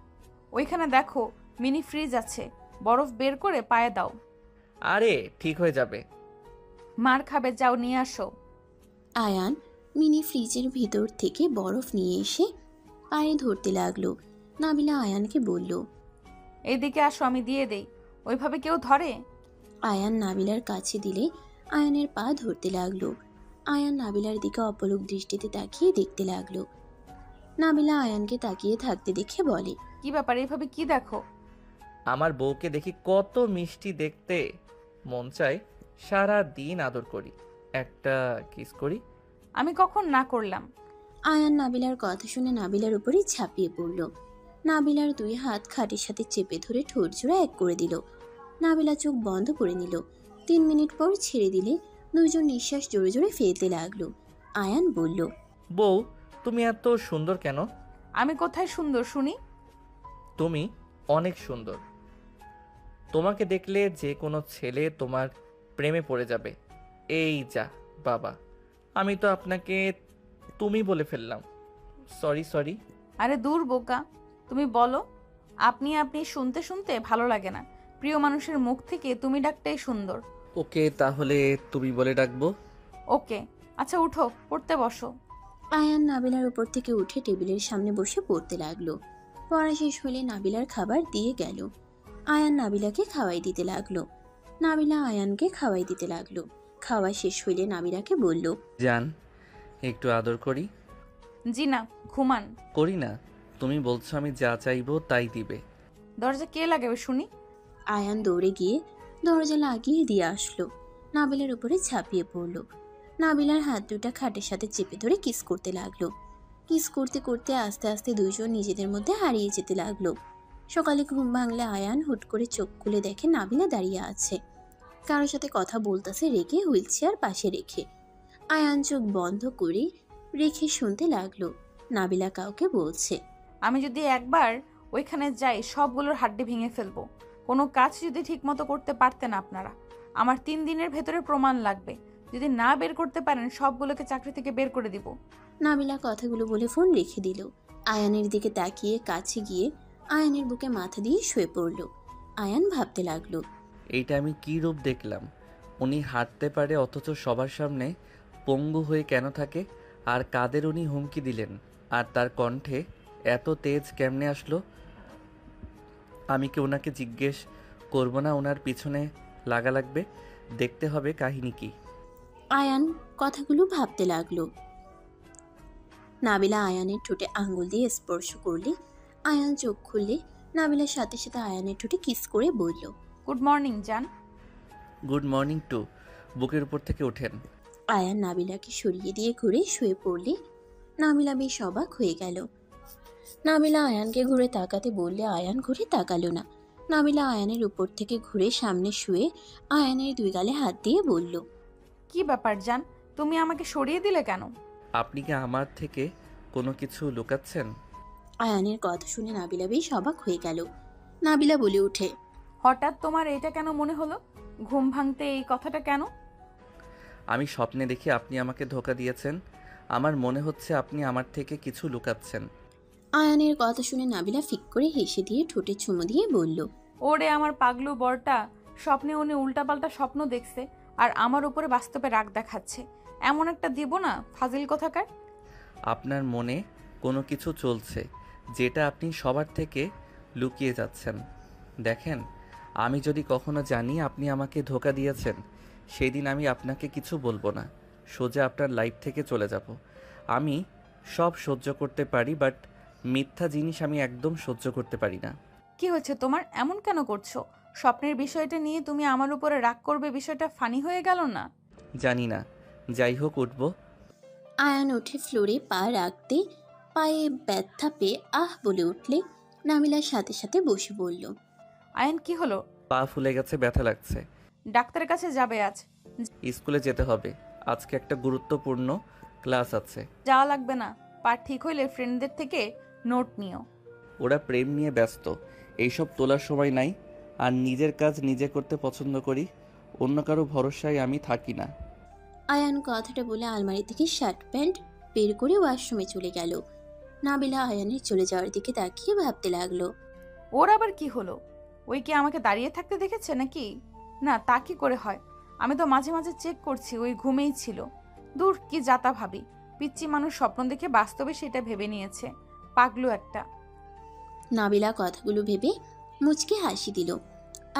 ওইখানে দেখো মিনি ফ্রিজ আছে, বরফ বের করে পায়ে দাও। আরে ঠিক হয়ে যাবে। মার খাবে, যাও নিয়ে আসো। আয়ান মিনি ফ্রিজের ভিতর থেকে বরফ নিয়ে এসে পায়ে ধরতে লাগলো। নাবিলা আয়ানকে বলল, এদিকে আসো, আমি দিয়ে দেই। ওইভাবে কেউ ধরে? আয়ান নাবিলার কাছে দিলে আয়ানের পা ধরতে লাগলো। আয়ান নাবিলার দিকে অপলক দৃষ্টিতে তাকিয়ে দেখতে লাগলো। নাবিলা আয়ানকে তাকিয়ে থাকতে দেখে বলে, কি ব্যাপার, এইভাবে কি দেখো? আমার বউকে দেখি কত মিষ্টি দেখতে, মন চায় সারা দিন আদর করি, একটা কিস করি। আমি কখন না করলাম? আয়ান নাবিলার কথা শুনে নাবিলার উপরই ঝাঁপিয়ে পড়ল। নাবিলার দুই হাত খাটের সাথে চেপে ধরে ঠোঁট জোড়া এক করে দিল। নাবিলা চোখ বন্ধ করে নিল। 3 মিনিট পর ছেড়ে দিলে দুইজন নিঃশ্বাস জোরে জোরে ফেলতে লাগলো। আয়ান বলল, বউ তুমি এত সুন্দর কেন? আমি কোথায় সুন্দর শুনি? তুমি অনেক সুন্দর। তোমাকে দেখলে যে কোনো ছেলে তোমার প্রেমে পড়ে যাবে। এই যা বাবা, আমি তো আপনাকে তুমি বলে ফেললাম, সরি সরি। আরে দূর বোকা, তুমি বলো। আপনি আপনি শুনতে শুনতে ভালো লাগে না, প্রিয় মানুষের মুখ থেকে তুমি ডাকটাই সুন্দর। ওকে, তাহলে তুমি বলে ডাকবো। ওকে, আচ্ছা উঠো, পড়তে বসো। আয়ান নাবিলার উপর থেকে উঠে টেবিলের সামনে বসে পড়তে লাগলো। পড়া শেষ হলে নাবিলার খাবার দিয়ে গেল। আয়ান নাবিলাকে খাওয়াই দিতে লাগলো। নাবিলা আয়ানকে খাওয়াই দিতে লাগলো। খাওয়া শেষ হইলে নাবিলাকে বলল, জান একটু আদর করি। জি না, ঘুমান। করি না, তুমি বলছো আমি যা চাইবো তাই দিবে। দরজা কে লাগাবে শুনি? আয়ান দৌড়ে গিয়ে দরজা লাগিয়ে দিয়ে আসলো। নাবিলার উপরে ঝাঁপিয়ে পড়ল। নাবিলার হাত দুটা খাটের সাথে চেপে ধরে কিস করতে লাগলো। কিস করতে করতে আস্তে আস্তে দুইজন নিজেদের মধ্যে হারিয়ে যেতে লাগলো। সকালে ঘুম ভাঙলে আয়ান হুট করে চোখ খুলে দেখে নাবিলা দাঁড়িয়ে আছে, কারোর সাথে কথা বলতেছে রেখে, হুইল চেয়ার পাশে রেখে। আয়ান চোখ বন্ধ করে রেখে শুনতে লাগলো নাবিলা কাউকে বলছে। আমি যদি একবার ওইখানে যাই সবগুলোর হাড্ডি ভেঙে ফেলবো। কোনো কাজ যদি ঠিকমতো করতে পারতেন আপনারা, আমার 3 দিনের ভেতরে প্রমাণ লাগবে। যদি না বের করতে পারেন সবগুলোকে চাকরি থেকে বের করে দিব। নাবিলা কথাগুলো বলে ফোন রেখে দিল। আয়ানের দিকে তাকিয়ে কাছে গিয়ে আয়ানের বুকে মাথা দিয়ে শুয়ে পড়ল। আয়ান ভাবতে লাগলো, এইটা আমি কি রূপ দেখলাম? উনি হাঁটতে পারে অথচ সবার সামনে পঙ্গু হয়ে কেন থাকে? আর কাদের উনি হুমকি দিলেন? আর তার কণ্ঠে এত তেজ কেমনে আসলো? আমি কি ওনাকে জিজ্ঞেস করব না ওনার পিছনে লাগা লাগবে? দেখতে হবে কাহিনী কি। আয়ান কথাগুলো ভাবতে লাগলো। নাবিলা আয়ানের ঠোঁটে আঙ্গুল দিয়ে স্পর্শ করলে আয়ান চোখ খুললে নাবিলার সাথে সাথে আয়ানের ঠোঁটে কিস করে বলল, গুড মর্নিং জান। Good morning to. বুকের উপর থেকে ওঠেন। আয়ান নাবিলাকে সরিয়ে দিয়ে ঘুরে শুয়ে পড়লে নাবিলা বেশ অবাক হয়ে গেল। নাবিলা আয়ানকে ঘুরে তাকাতে বললে আয়ান ঘুরে তাকালো না। নাবিলা আয়ানের উপর থেকে ঘুরে সামনে শুয়ে আয়ানের 2 গালে হাত দিয়ে বলল, কি ব্যাপার জান, তুমি আমাকে সরিয়ে দিলে কেন? আপনি কি আমার থেকে কোনো কিছু লুকাচ্ছেন? আয়ানের কথা শুনে নাবিলা বেশ অবাক হয়ে গেল। নাবিলা বলে ওঠে, হঠাৎ তোমার এটা কেন মনে হলো? ঘুম ভাঙতে এই কথাটা কেন? আমি স্বপ্নে দেখি আপনি আমাকে ধোঁকা দিয়েছেন। আমার মনে হচ্ছে আপনি আমার থেকে কিছু লুকাচ্ছেন। আয়ানের কথা শুনে নাবিলা ফিক করে হেসে দিয়ে ঠোঁটে চুমু দিয়ে বলল, ওরে আমার পাগলু বরটা, স্বপ্নে উনি উল্টাপাল্টা স্বপ্ন দেখছে আর আমার উপরে বাস্তবে রাগ দেখাচ্ছে। এমন একটা দিব না ফাজিল কোথাকার। আপনার মনে কোনো কিছু চলছে যেটা আপনি সবার থেকে লুকিয়ে যাচ্ছেন। দেখেন, আমি যদি কখনো জানি আপনি আমাকে ধোঁকা দিয়েছেন, সেই দিন আমি আপনাকে কিছু বলবো না, সোজা আপনার লাইফ থেকে চলে যাব। আমি সব সহ্য করতে পারি, বাট মিথ্যা জিনিস আমি একদম সহ্য করতে পারি না। কি হয়েছে তোমার, এমন কেন করছো? স্বপ্নের বিষয়টা নিয়ে তুমি আমার উপরে রাগ করবে, বিষয়টা ফানি হয়ে গেল না? জানি না, যাই হোক উঠবো। আয়ান উঠে ফ্লোরে পা রাখতে পায়ে ব্যথা পেয়ে আহ বলে উঠলে নাবিলার সাথে সাথে বসে বলল, আয়ন কি হলো? পা ফুলে গেছে, ব্যথা লাগছে। ডাক্তারের কাছে যাবে আজ? স্কুলে যেতে হবে, আজকে একটা গুরুত্বপূর্ণ ক্লাস আছে। যাওয়া লাগবে না, পা ঠিক হইলে ফ্রেন্ডদের থেকে নোট নিও। ওরা প্রেম নিয়ে ব্যস্ত, এইসব তোলার সময় নাই। আর নিজের কাজ নিজে করতে পছন্দ করি, অন্য কারো ভরসায় আমি থাকি না। আয়ান কথাটা বলে আলমারি থেকে শার্ট প্যান্ট বের করে ওয়াশরুমে চলে গেল। নাবিলা আয়ানের চলে যাওয়ার দিকে তাকিয়ে ভাবতে লাগলো, ওর আবার কি হলো? ওই কি আমাকে দাঁড়িয়ে থাকতে দেখেছে নাকি? না, তা কি করে হয়? আমি তো মাঝে মাঝে চেক করছি, ওই ঘুমেই ছিল। দূর, কি যাতা ভাবি। পিচ্চি মানুষ স্বপ্ন দেখে বাস্তবে সেটা ভেবে নিয়েছে, পাগলু একটা। নাবিলা কথাগুলো ভেবে মুচকে হাসি দিল।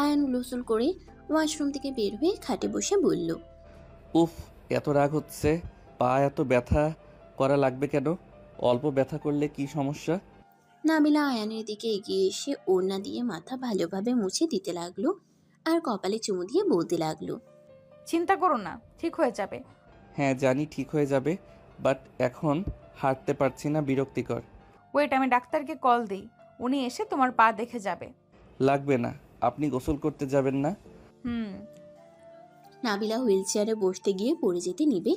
আয়ান গোসল করে ওয়াশরুম থেকে বের হয়ে খাটে বসে বলল, উফ, এত রাগ হচ্ছে। পা এত ব্যথা করা লাগবে কেন? অল্প ব্যথা করলে কি সমস্যা? নাবিলা আয়ানের দিকে এগিয়ে এসে ওড়না দিয়ে মাথা ভালোভাবে মুছে দিতে লাগলো আর কপালে চুমু দিয়ে বলতে লাগলো, চিন্তা করো না, ঠিক হয়ে যাবে। হ্যাঁ জানি ঠিক হয়ে যাবে, বাট এখন হাঁটতে পারছি না, বিরক্তিকর। ওয়েট, আমি ডাক্তারকে কল দিই, উনি এসে তোমার পা দেখে যাবে। লাগবে না, আপনি গোসল করতে যাবেন না? হুম। নাবিলা হুইল চেয়ারে বসতে গিয়ে পড়ে যেতে নিবে,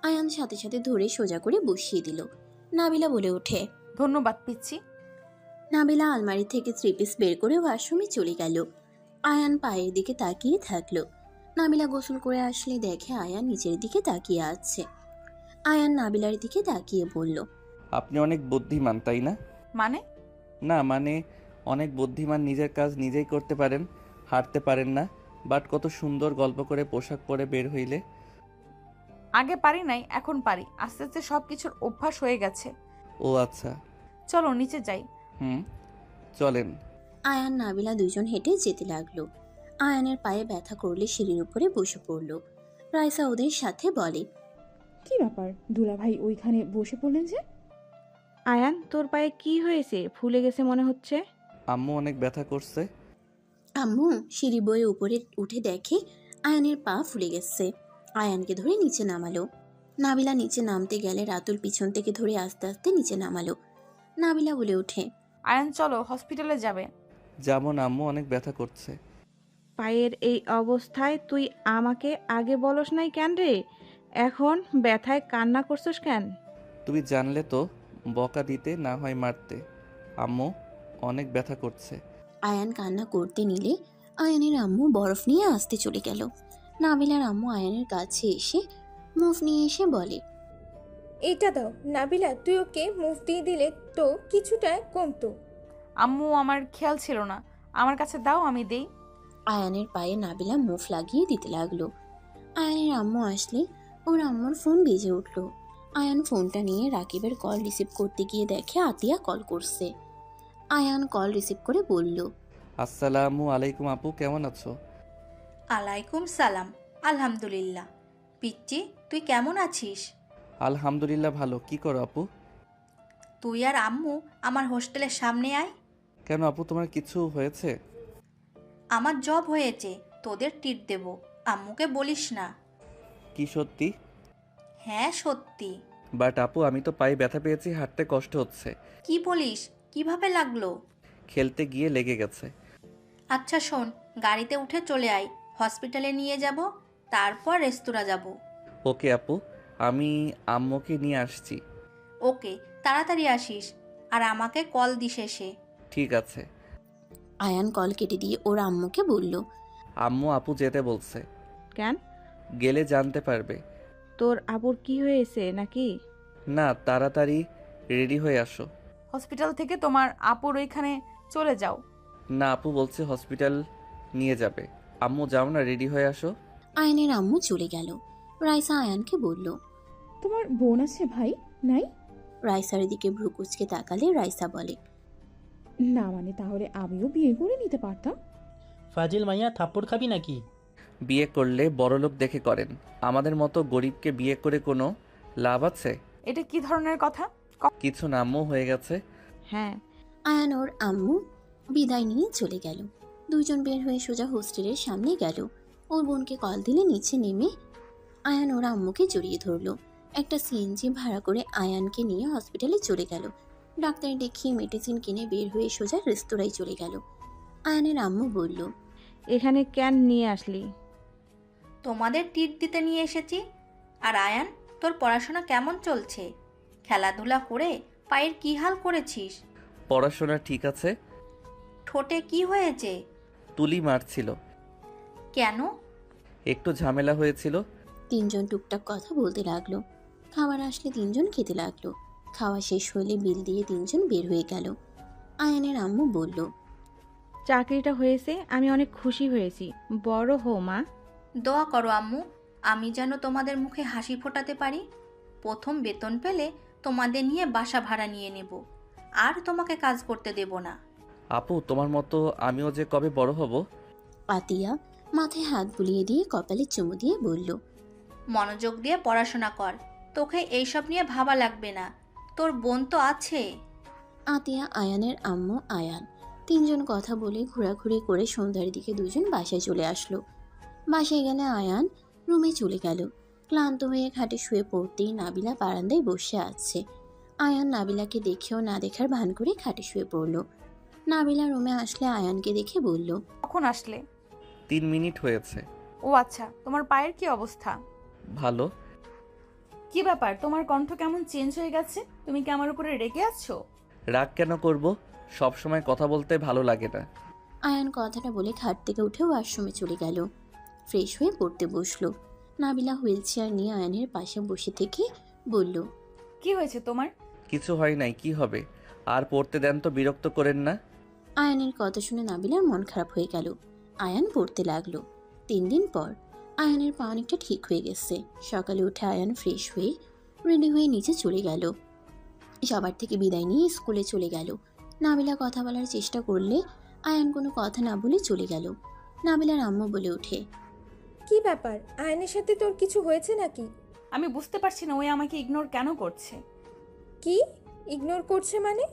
আয়ান সাথে সাথে ধরে সোজা করে বসিয়ে দিল। নাবিলা বলে ওঠে, ধন্যবাদ পিচ্ছি। নাবিলা আলমারি থেকে 3 পিস বের করে ওয়াশরুমে চলে গেল। আয়ান পায়ের দিকে তাকিয়ে থাকলো। নাবিলা গোসল করে আসলে দেখে আয়ান নিচের দিকে তাকিয়ে আছে। আয়ান নাবিলার দিকে তাকিয়ে বলল, আপনি অনেক বুদ্ধিমান, তাই না? মানে? না মানে অনেক বুদ্ধিমান, নিজের কাজ নিজেই করতে পারেন, হাঁটতে পারেন না, বাট কত সুন্দর গল্প করে পোশাক পরে বের হইলে। আগে পারি নাই, এখন পারি, আস্তে আস্তে সব কিছুর অভ্যাস হয়ে গেছে। ও আচ্ছা। চলো নিচে যাই। চলেন। আয়ান নাবিলা দুজন হেঁটে যেতে লাগলো। আয়ানের পায়ে ব্যথা করলে সিঁড়ির উপরে বসে পড়লো। রাইসা ওদের সাথে বলে, কি ব্যাপার দুলা ভাই ওইখানে বসে পড়লেন যে? আয়ান, তোর পায়ে কি হয়েছে? ফুলে গেছে মনে হচ্ছে। আম্মু অনেক ব্যথা করছে। আম্মু সিঁড়ি বয়ে উপরে উঠে দেখে আয়ানের পা ফুলে গেছে। আয়ানকে ধরে নিচে নামালো। নাবিলা নিচে নামতে গেলে রাতুল পিছন থেকে ধরে আস্তে আস্তে নিচে নামালো। নাবিলা বলে ওঠে, আয়ান চলো, হসপিটালে যাবে। যেমন আম্মু অনেক ব্যথা করছে। পায়ের এই অবস্থায় তুই আমাকে আগে বলস নাই কেন রে? এখন ব্যথায় কান্না করছিস কেন? তুমি জানলে তো বকা দিতে, না হয় মারতে। আম্মু অনেক ব্যথা করছে। আয়ান কান্না করতে নিলে আয়ানের আম্মু বরফ নিয়ে আসতে চলে গেল। নাবিলার আম্মু আয়ানের কাছে এসে মুভ নিয়ে এসে বলে, এইটা দাও নাবিলা, তুই ওকে মুভ দিয়ে দিলে তো কিছুটা কমতো। আম্মু আমার খেয়াল ছিল না, আমার কাছে দাও আমি দেই। আয়ানের পায়ে নাবিলা মুভ লাগিয়ে দিতে লাগলো। আয়ানের আম্মু আসলে ওর আম্মুর ফোন বেজে উঠল। আয়ান ফোনটা নিয়ে রাকিবের কল রিসিভ করতে গিয়ে দেখে আতিয়া কল করছে। আয়ান কল রিসিভ করে বলল, আসসালামু আলাইকুম আপু, কেমন আছো? আলাইকুম সালাম, আলহামদুলিল্লাহ। পিচ্চি, তুই কেমন আছিস? আলহামদুলিল্লাহ ভালো। কি করো আপু? তুই আর আম্মু আমার হোস্টেলের সামনে আয়। কেন আপু, তোমার কিছু হয়েছে? আমার জব হয়েছে, তোদের ট্রিট দেব, আম্মুকে বলিস না। কি সত্যি? হ্যাঁ সত্যি। বাট আপু, আমি তো পায়ে ব্যথা পেয়েছি, হাঁটতে কষ্ট হচ্ছে। কি বলিস? কিভাবে লাগলো? খেলতে গিয়ে লেগে গেছে। আচ্ছা শোন, গাড়িতে উঠে চলে আয়, হসপিটালে নিয়ে যাব, তারপর রেস্তোরাঁ যাব। ওকে আপু, আমি আম্মুকে নিয়ে আসছি। ওকে, তাড়াতাড়ি আসিস, আর আমাকে কল দিস এসে। ঠিক আছে। আয়ান কল কেটে দিয়ে ওর আম্মুকে বলল, আম্মু আপু যেতে বলছে। কেন? গেলে জানতে পারবে। তোর আবুর কি হয়েছে নাকি? না, তাড়াতাড়ি রেডি হয়ে আসো। হসপিটাল থেকে তোমার আপুর ওইখানে চলে যাও। না, আপু বলছে হসপিটাল নিয়ে যাবে। আম্মু যাও না, রেডি হয়ে আসো। আয়ানের আম্মু চলে গেল। রাইসা আয়ানকে বলল, তোমার বোন আছে ভাই নাই? রাইসার দিকে ভ্রু কুচকে তাকালে রাইসা বলে, না মানে তাহলে আমিও বিয়ে করে নিতে পারতাম। ফাজিল মাইয়া, থাপ্পড় খাবি নাকি? বিয়ে করলে বড়লোক দেখে করেন, আমাদের মতো গরিবকে বিয়ে করে কোনো লাভ আছে? এটা কি ধরনের কথা? কিছু না আম্মু, হয়ে গেছে। হ্যাঁ। আয়ান ওর আম্মু বিদায় নিয়ে চলে গেল। দুইজন বের হয়ে সোজা হোস্টেলের সামনে গেল। ওর বোনকে কল দিলে নিচে নেমে আয়ান ওর আম্মুকে জড়িয়ে ধরলো। একটা সিএনজি ভাড়া করে আয়ানকে নিয়ে হসপিটালে চলে গেল। ডাক্তার দেখিয়ে মেডিসিন কিনে বের হয়ে সোজা রেস্তোরাঁয় চলে গেল। আয়ানের আম্মু বলল, এখানে কেন নিয়ে আসলি? তোমাদের ট্রিট দিতে নিয়ে এসেছি। আর আয়ান, তোর পড়াশোনা কেমন চলছে? খেলাধুলা করে পায়ের কি হাল করেছিস? পড়াশোনা ঠিক আছে। ঠোঁটে কি হয়েছে? তুলি মারছিল। কেন? একটু ঝামেলা হয়েছিল। তিনজন টুকটাক কথা বলতে লাগলো। খাবার আসলে তিনজন খেতে লাগলো। খাওয়া শেষ হলে বিল দিয়ে তিনজন বের হয়ে গেল। আয়ানের আম্মু বলল, চাকরিটা হয়েছে, আমি অনেক খুশি হয়েছি। বড় হও মা। দোয়া করো আম্মু, আমি যেন তোমাদের মুখে হাসি ফোটাতে পারি। প্রথম বেতন পেলে তোমাদের নিয়ে বাসা ভাড়া নিয়ে নেব, আর তোমাকে কাজ করতে দেব না। আপু, তোমার মতো আমিও যে কবে বড় হব। পাতিয়া মাথায় হাত বুলিয়ে দিয়ে কপালে চুমু দিয়ে বলল, মনোযোগ দিয়ে পড়াশোনা কর, তোকে এইসব নিয়ে ভাবা লাগবে না, তোর বোন তো আছে। আতিয়া, আয়ানের আম্মু, আয়ান তিনজন কথা বলে ঘোরাঘুরি করে সন্ধ্যার দিকে দুজন বাসায় চলে আসলো। বাসায় গেলে আয়ান রুমে চলে গেল। ক্লান্ত হয়ে খাটে শুয়ে পড়তেই নাবিলা বারান্দায় বসে আছে। আয়ান নাবিলাকে দেখেও না দেখার ভান করে খাটে শুয়ে পড়ল। নাবিলা রুমে আসলে আয়ানকে দেখে বলল, কখন আসলে? 3 মিনিট হয়েছে। ও আচ্ছা, তোমার পায়ের কি অবস্থা? ভালো। কি ব্যাপার, তোমার কণ্ঠ কেমন চেঞ্জ হয়ে গেছে? তুমি কি আমার উপরে রেগে আছো? রাগ কেন করব, সব সময় কথা বলতে ভালো লাগে না। আয়ান কথাটা বলে খাট থেকে উঠে ওয়াশরুমে চলে গেল। ফ্রেশ হয়ে পড়তে বসলো। নাবিলা হুইল চেয়ার নিয়ে আয়ানের পাশে বসে থেকে বলল, কি হয়েছে তোমার? কিছু হয় নাই, কি হবে? আর পড়তে দেন তো, বিরক্ত করেন না। আয়ানের কথা শুনে নাবিলার মন খারাপ হয়ে গেল। আয়ান পড়তে লাগলো। 3 দিন পর আয়ানের পা অনেকটা ঠিক হয়ে গেছে। সকালে উঠে আয়ান ফ্রেশ হয়ে রেডি হয়ে নিচে চলে গেল। সবার থেকে বিদায় নিয়ে স্কুলে চলে গেল। নাবিলা কথা বলার চেষ্টা করলে আয়ান কোনো কথা না বলে চলে গেল। নাবিলার আম্মু বলে ওঠে, কি ব্যাপার, আয়নের সাথে তোর কিছু হয়েছে নাকি? আমি বুঝতে পারছি না ওই আমাকে ইগনোর কেন করছে। কি ইগনোর করছে মানে?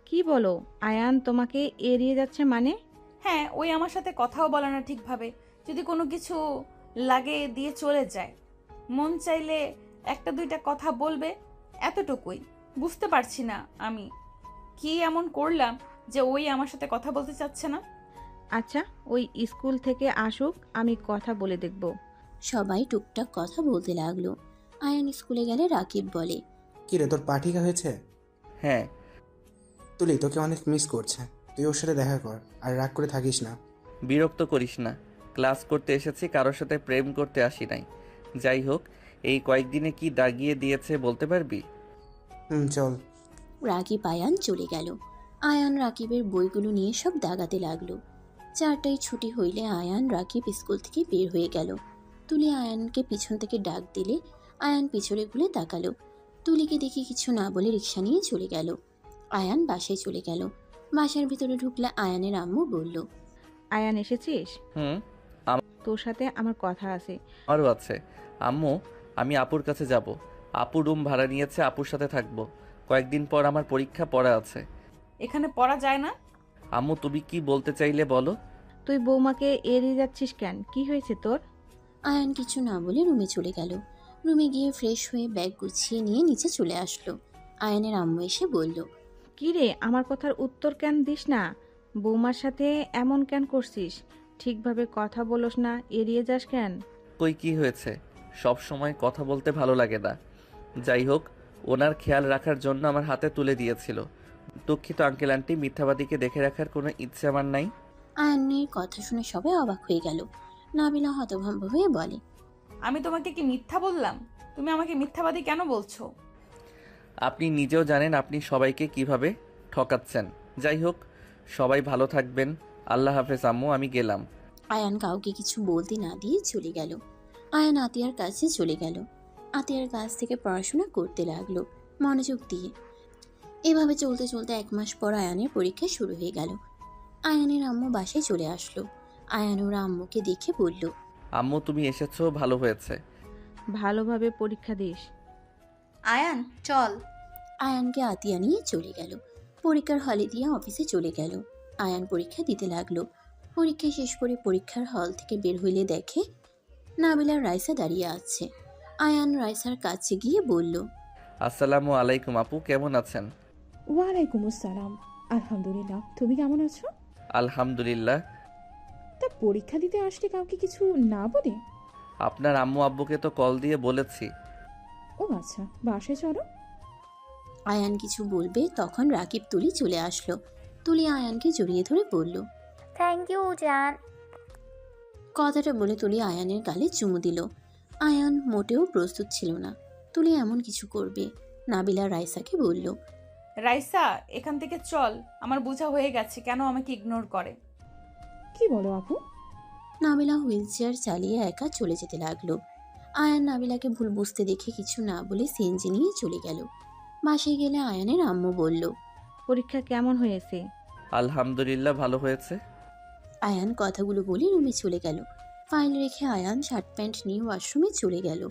কি বলো? আয়ান তোমাকে এড়িয়ে যাচ্ছে মানে? হ্যাঁ, ওই আমার সাথে কথাও বলে না ঠিকভাবে। যদি কোনো কিছু লাগে দিয়ে চলে যায়, মন চাইলে 1-2টা কথা বলবে, এতটুকুই। বুঝতে পারছি না আমি কি এমন করলাম যে ওই আমার সাথে কথা বলতে চাচ্ছে না। আচ্ছা, ওই স্কুল থেকে আসুক, আমি কথা বলে দেখব। সবাই টুকটাক কথা বলতে লাগলো। আয়ান স্কুলে গেলে রাকিব বলে, কিরে, তোর পা ঠিক হয়েছে? হ্যাঁ। তো তুলি তোকে অনেক মিস করছে, তুই ওর সাথে দেখা কর আর রাগ করে থাকিস না। বিরক্ত করিস না, ক্লাস করতে এসেছি, কারোর সাথে প্রেম করতে আসি নাই। যাই হোক, এই কয়েকদিনে কি দাগিয়ে দিয়েছে বলতে পারবি? চল। রাকিব আয়ান চলে গেল। আয়ান রাকিবের বইগুলো নিয়ে সব দাগাতে লাগলো। 4টায় ছুটি হইলে আয়ান রাকিব স্কুল থেকে বের হয়ে গেল। তুলি আয়ানকে পিছন থেকে ডাক দিলে আয়ান পিছনে ঘুরে তাকালো। তুলিকে দেখে কিছু না বলে রিক্সা নিয়ে চলে গেল। আয়ান বাসায় চলে গেল। বাসার ভিতরে ঢুকলে আয়ানের আম্মু বলল, আয়ান এসেছিস? হুম, তোর সাথে আমার কথা আছে। আমারও আছে। আম্মু, আমি আপুর কাছে যাব। আপু রুম ভাড়া নিয়েছে, আপুর সাথে থাকবো। কয়েকদিন পর আমার পরীক্ষা পড়া আছে। এখানে পড়া যায় না? আম্মু, তুমি কি বলতে চাইলে বলো। তুই বৌমাকে এড়িয়ে যাচ্ছিস কেন? কি হয়েছে তোর? আয়ান কিছু না বলে রুমে চলে গেল। রুমে গিয়ে ফ্রেশ হয়ে ব্যাগ গুছিয়ে নিয়ে নিচে চলে আসলো। আয়ানের আম্মু এসে বলল, কি রে, আমার কথার উত্তর কেন দিস না? বৌমার সাথে এমন কেন করছিস? ঠিকভাবে কথা বলোস না, এড়িয়ে যাস কেন? কই, কি হয়েছে? সব সময় কথা বলতে ভালো লাগে না। যাই হোক, ওনার খেয়াল রাখার জন্য আমার হাতে তুলে দিয়েছিল। দুঃখিত আঙ্কেল আন্টি, মিথ্যাবাদীকে দেখে রাখার কোনো ইচ্ছে আমার নাই। আয়ানের কথা শুনে সবাই অবাক হয়ে গেল। নাবিলা হতভম্ব হয়ে বলে, আমি তোমাকে কি মিথ্যা বললাম? তুমি আমাকে মিথ্যাবাদী কেন বলছো? আপনি নিজেও জানেন আপনি সবাইকে কিভাবে ঠকাচ্ছেন। যাই হোক, সবাই ভালো থাকবেন। আল্লাহ হাফেজ আম্মু, আমি গেলাম। আয়ান কাউকে কিছু বলতে না দিয়ে চলে গেল। আয়ান আতিয়ার কাছে চলে গেল। আতিয়ার কাছ থেকে পড়াশোনা করতে লাগলো মনোযোগ দিয়ে। এভাবে চলতে চলতে 1 মাস পর আয়ানের পরীক্ষা শুরু হয়ে গেল। আয়ানের আম্মু বাসায় চলে আসলো। আয়ান ওর আম্মুকে দেখে বলল, আম্মু, তুমি এসেছো, ভালো হয়েছে। ভালোভাবে পরীক্ষা দিস। আয়ান চল। আয়ানকে আতিয়া নিয়ে চলে গেল। পরীক্ষার হলে দিয়ে অফিসে চলে গেল। আয়ান পরীক্ষা দিতে লাগলো। পরীক্ষা শেষ করে পরীক্ষার হল থেকে বের হইলে দেখে নাবিলার রাইসা দাঁড়িয়ে আছে। আয়ান রাইসার কাছে গিয়ে বলল, আসসালামু আলাইকুম আপু, কেমন আছেন? ওয়ালাইকুম আসসালাম। আলহামদুলিল্লাহ, তুমি কেমন আছো? আলহামদুলিল্লাহ। তা পরীক্ষা দিতে আসলে কাউকে কিছু না বলে? আপনার আম্মু আব্বুকে তো কল দিয়ে বলেছি। ও আচ্ছা, বাসায় চলো। আয়ান কিছু বলবে তখন রাকিব তুলি চলে আসলো। তুলি আয়ানকে জড়িয়ে ধরে বলল, থ্যাংক ইউ জান। কথাটা বলে তুলি আয়ানের গালে চুমু দিল। আয়ান মোটেও প্রস্তুত ছিল না তুলি এমন কিছু করবে। নাবিলা রাইসাকে বলল, রাইসা, এখান থেকে চল, আমার বোঝা হয়ে গেছে কেন আমাকে ইগনোর করে। কি বলো আপু? নাবিলা হুইল চেয়ার চালিয়ে একা চলে যেতে লাগলো। আয়ান নাবিলাকে ভুল বুঝতে দেখে কিছু না বলে সিএনজি নিয়ে চলে গেল। বাসায় গেলে আয়ানের আম্মু বলল, পরীক্ষা কেমন হয়েছে? আলহামদুলিল্লাহ, ভালো হয়েছে। আয়ান কথাগুলো বলে রুমে চলে গেল। ফাইল রেখে আয়ান শার্ট প্যান্ট নিয়ে ওয়াশরুমে চলে গেল।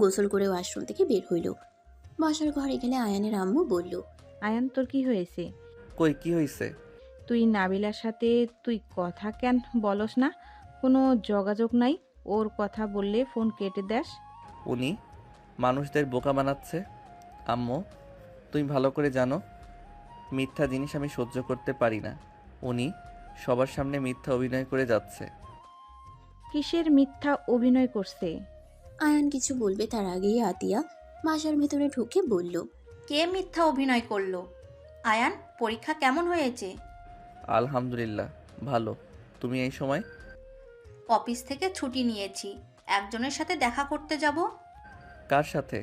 গোসল করে ওয়াশরুম থেকে বের হইল। বসার ঘরে গেলে আয়ানের আম্মু বলল, আয়ান, তোর কি হয়েছে? কই, কি হয়েছে? তুই নাবিলার সাথে তুই কথা কেন বলস না? কোনো যোগাযোগ নাই? ওর কথা বললে ফোন কেটে দেস। উনি মানুষদের বোকা বানাচ্ছে। আম্মু, তুমি ভালো করে জানো মিথ্যা জিনিস আমি সহ্য করতে পারি না। উনি সবার সামনে মিথ্যা অভিনয় করে যাচ্ছে। কিসের মিথ্যা অভিনয় করছে? আয়ান কিছু বলবে তার আগেই আতিয়া বাসার ভিতরে ঢুকে বলল, কে মিথ্যা অভিনয় করলো? আয়ান, পরীক্ষা কেমন হয়েছে? আলহামদুলিল্লাহ, ভালো। তুমি এই সময়? অফিস থেকে ছুটি নিয়েছি, একজনের সাথে দেখা করতে যাব। কার সাথে?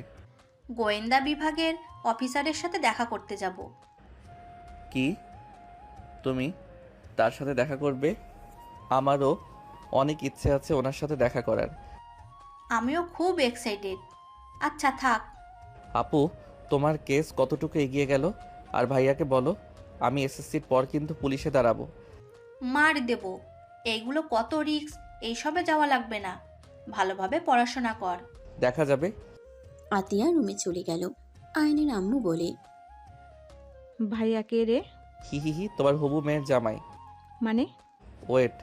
গোয়েন্দা বিভাগের অফিসারের সাথে দেখা করতে যাব। কি, তুমি তার সাথে দেখা করবে? আমারও অনেক ইচ্ছে আছে ওনার সাথে দেখা করার। আমিও খুব এক্সাইটেড। আচ্ছা থাক। আপু, তোমার কেস কতটুকু এগিয়ে গেল? আর ভাইয়াকে বলো আমি এসএসসির পর কিন্তু পুলিশে দাঁড়াবো। মার দেব। এইগুলো কত রিস্ক, এইসবে যাওয়া লাগবে না। ভালোভাবে পড়াশোনা কর। দেখা যাবে। আতিয়া রুমে চলে গেল। আয়নের আম্মু বলে, ভাইয়া কে রে? হি হি হি, তোমার হবু মেয়ের জামাই। মানে? ওয়েট,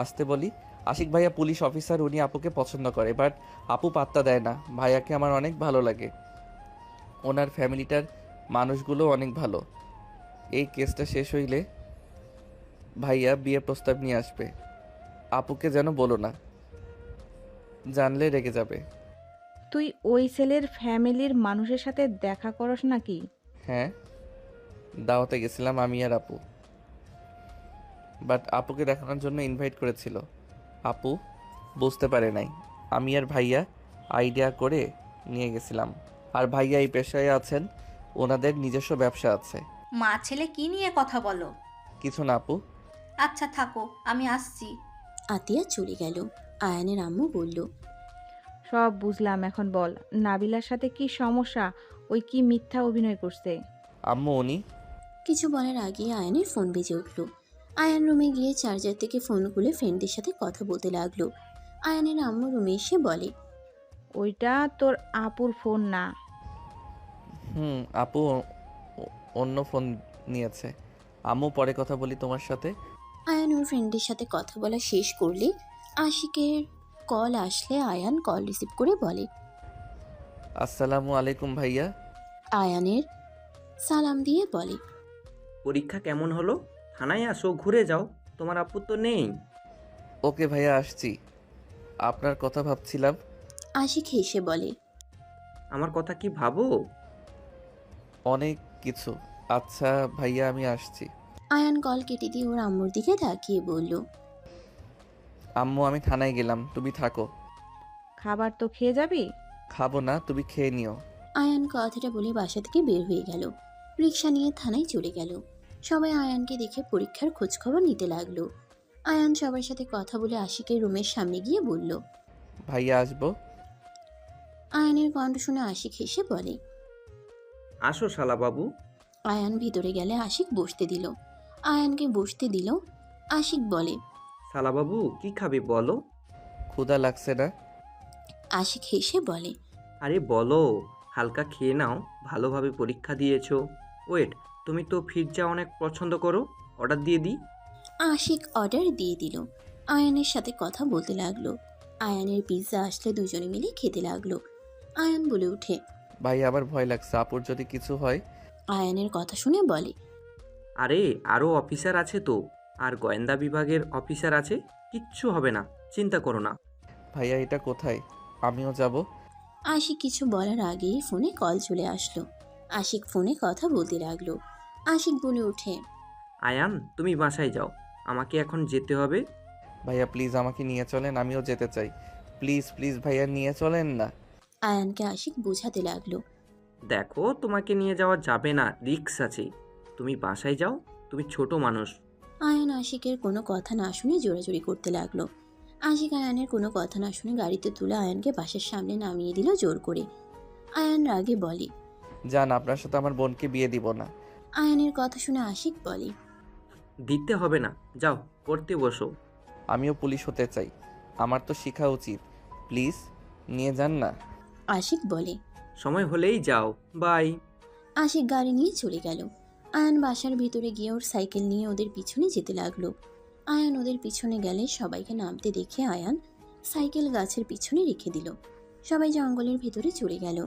আসতে বলি। আশিক ভাইয়া পুলিশ অফিসার, উনি আপুকে পছন্দ করে, বাট আপু পাত্তা দেয় না। ভাইয়াকে আমার অনেক ভালো লাগে। ওনার ফ্যামিলিটার মানুষগুলো অনেক ভালো। এই কেসটা শেষ হইলে ভাইয়া বিয়ে প্রস্তাব নিয়ে আসবে। আপুকে যেন বলো না, জানলে রেগে যাবে। তুই ওই ছেলের ফ্যামিলির মানুষের সাথে দেখা করস নাকি? হ্যাঁ। দাওয়াতে গেছিলাম আমি আর আপু, বাট আপুকে দেখানোর জন্য ইনভাইট করেছিল। আপু বুঝতে পারে নাই, আমি আর ভাইয়া আইডিয়া করে নিয়ে গেছিলাম। আর ভাইয়া এই পেশায় আছেন, ওনাদের নিজস্ব ব্যবসা আছে। মা ছেলে কি নিয়ে কথা বলো? কিছু না আপু। আচ্ছা থাকো, আমি আসছি। আতিয়া চলে গেল। আয়ানের আম্মু বলল, সব বুঝলাম, এখন বল নাবিলার সাথে কি সমস্যা? ওই কি মিথ্যা অভিনয় করছে? আম্মু উনি। কিছু বলার আগে আয়ানের ফোন বেজে উঠল। আয়ান রুমে গিয়ে চার্জার থেকে ফোন খুলে ফ্রেন্ডদের সাথে কথা বলতে লাগলো। আয়ানের আম্মু রুমে এসে বলে, ওইটা তোর আপুর ফোন না। আপু অন্য ফোন নিয়েছে। আম্মু পরে কথা বলি তোমার সাথে। আয়ান ওর ফ্রেন্ডের সাথে কথা বলা শেষ করলে আশিকের কল আসলে আয়ান কল রিসিভ করে বলে, আসসালামু আলাইকুম ভাইয়া। আয়ানের সালাম দিয়ে বলে, পরীক্ষা কেমন হলো? থানায় আসো, ঘুরে যাও, তোমার আপু তো নেই। ওকে ভাইয়া, আসছি। আপনার কথা ভাবছিলাম। আশিক হেসে বলে, আমার কথা কি ভাবো? অনেক কিছু। আচ্ছা ভাইয়া, আমি আসছি। আয়ান কল কেটে দিয়ে ওর আম্মুর দিকে তাকিয়ে বলল, আম্মু আমি থানায় গেলাম, তুমি থাকো। খাবার তো খেয়ে যাবি? খাবো না, তুমি খেয়ে নিও। আয়ান কথাটা বলে বাসা থেকে বের হয়ে গেল। রিক্সা নিয়ে থানায় চলে গেল। সবাই আয়ানকে দেখে পরীক্ষার খোঁজখবর নিতে লাগলো। আয়ান সবার সাথে কথা বলে আশিকের রুমের সামনে গিয়ে বলল, ভাইয়া আসবো। আয়ানের কণ্ঠ শুনে আশিক হেসে বলে, আসো শালা বাবু। আয়ান ভিতরে গেলে আশিক বসতে দিল। আয়ানকে বসতে দিল। আশিক বলে, শালা বাবু কি খাবে বলো? ক্ষুধা লাগছে না? আশিক হেসে বলে, আরে বলো, হালকা খেয়ে নাও, ভালোভাবে পরীক্ষা দিয়েছো। ওয়েট, তুমি তো পিৎজা অনেক পছন্দ করো, অর্ডার দিয়ে দিই? আশিক অর্ডার দিয়ে দিল। আয়ানের সাথে কথা বলতে লাগলো। আয়ানের পিৎজা আসলে দুজনে মিলে খেতে লাগলো। আয়ান বলে উঠে, ভাই আমার ভয় লাগছে, আপুর যদি কিছু হয়। আয়ানের কথা শুনে বলে, আরে আরও অফিসার আছে তো, আর গোয়েন্দা বিভাগের অফিসার আছে, কিচ্ছু হবে না, চিন্তা করো না। ভাইয়া এটা কোথায়? আমিও যাব। আশিক কিছু বলার আগেই ফোনে কল চলে আসলো। আশিক ফোনে কথা বলতে লাগলো। আশিক বলে ওঠে, আয়ান তুমি বাসায় যাও, আমাকে এখন যেতে হবে। ভাইয়া প্লিজ আমাকে নিয়ে চলেন, আমিও যেতে চাই। প্লিজ প্লিজ ভাইয়া নিয়ে চলেন না। আয়ানকে আশিক বোঝাতে লাগলো, দেখো তোমাকে নিয়ে যাওয়া যাবে না, রিস্ক আছে, তুমি বাসায় যাও, তুমি ছোট মানুষ। আয়ান আশিকের কোনো কথা না শুনে জোরাজোরি করতে লাগলো। আশিক আয়ানের কোনো কথা না শুনে গাড়িতে তুলে আয়ানকে বাসার সামনে নামিয়ে দিল জোর করে। আয়ান রাগে বলে, জান আপনার সাথে আমার বোনকে বিয়ে দিব না। আয়ানের কথা শুনে আশিক বলে, দিতে হবে না, যাও পড়তে বসো। আমিও পুলিশ হতে চাই, আমার তো শেখা উচিত। প্লিজ নিয়ে যান না। আশিক বলে, সময় হলেই যাও, বাই। আশিক গাড়ি নিয়ে চলে গেল। আয়ান বাসার ভিতরে গিয়ে ওর সাইকেল নিয়ে ওদের পিছনে যেতে লাগলো। আয়ান ওদের পিছনে গেলে সবাইকে নামতে দেখে আয়ান সাইকেল গাছের পিছনে রেখে দিল। সবাই জঙ্গলের ভিতরে চলে গেল।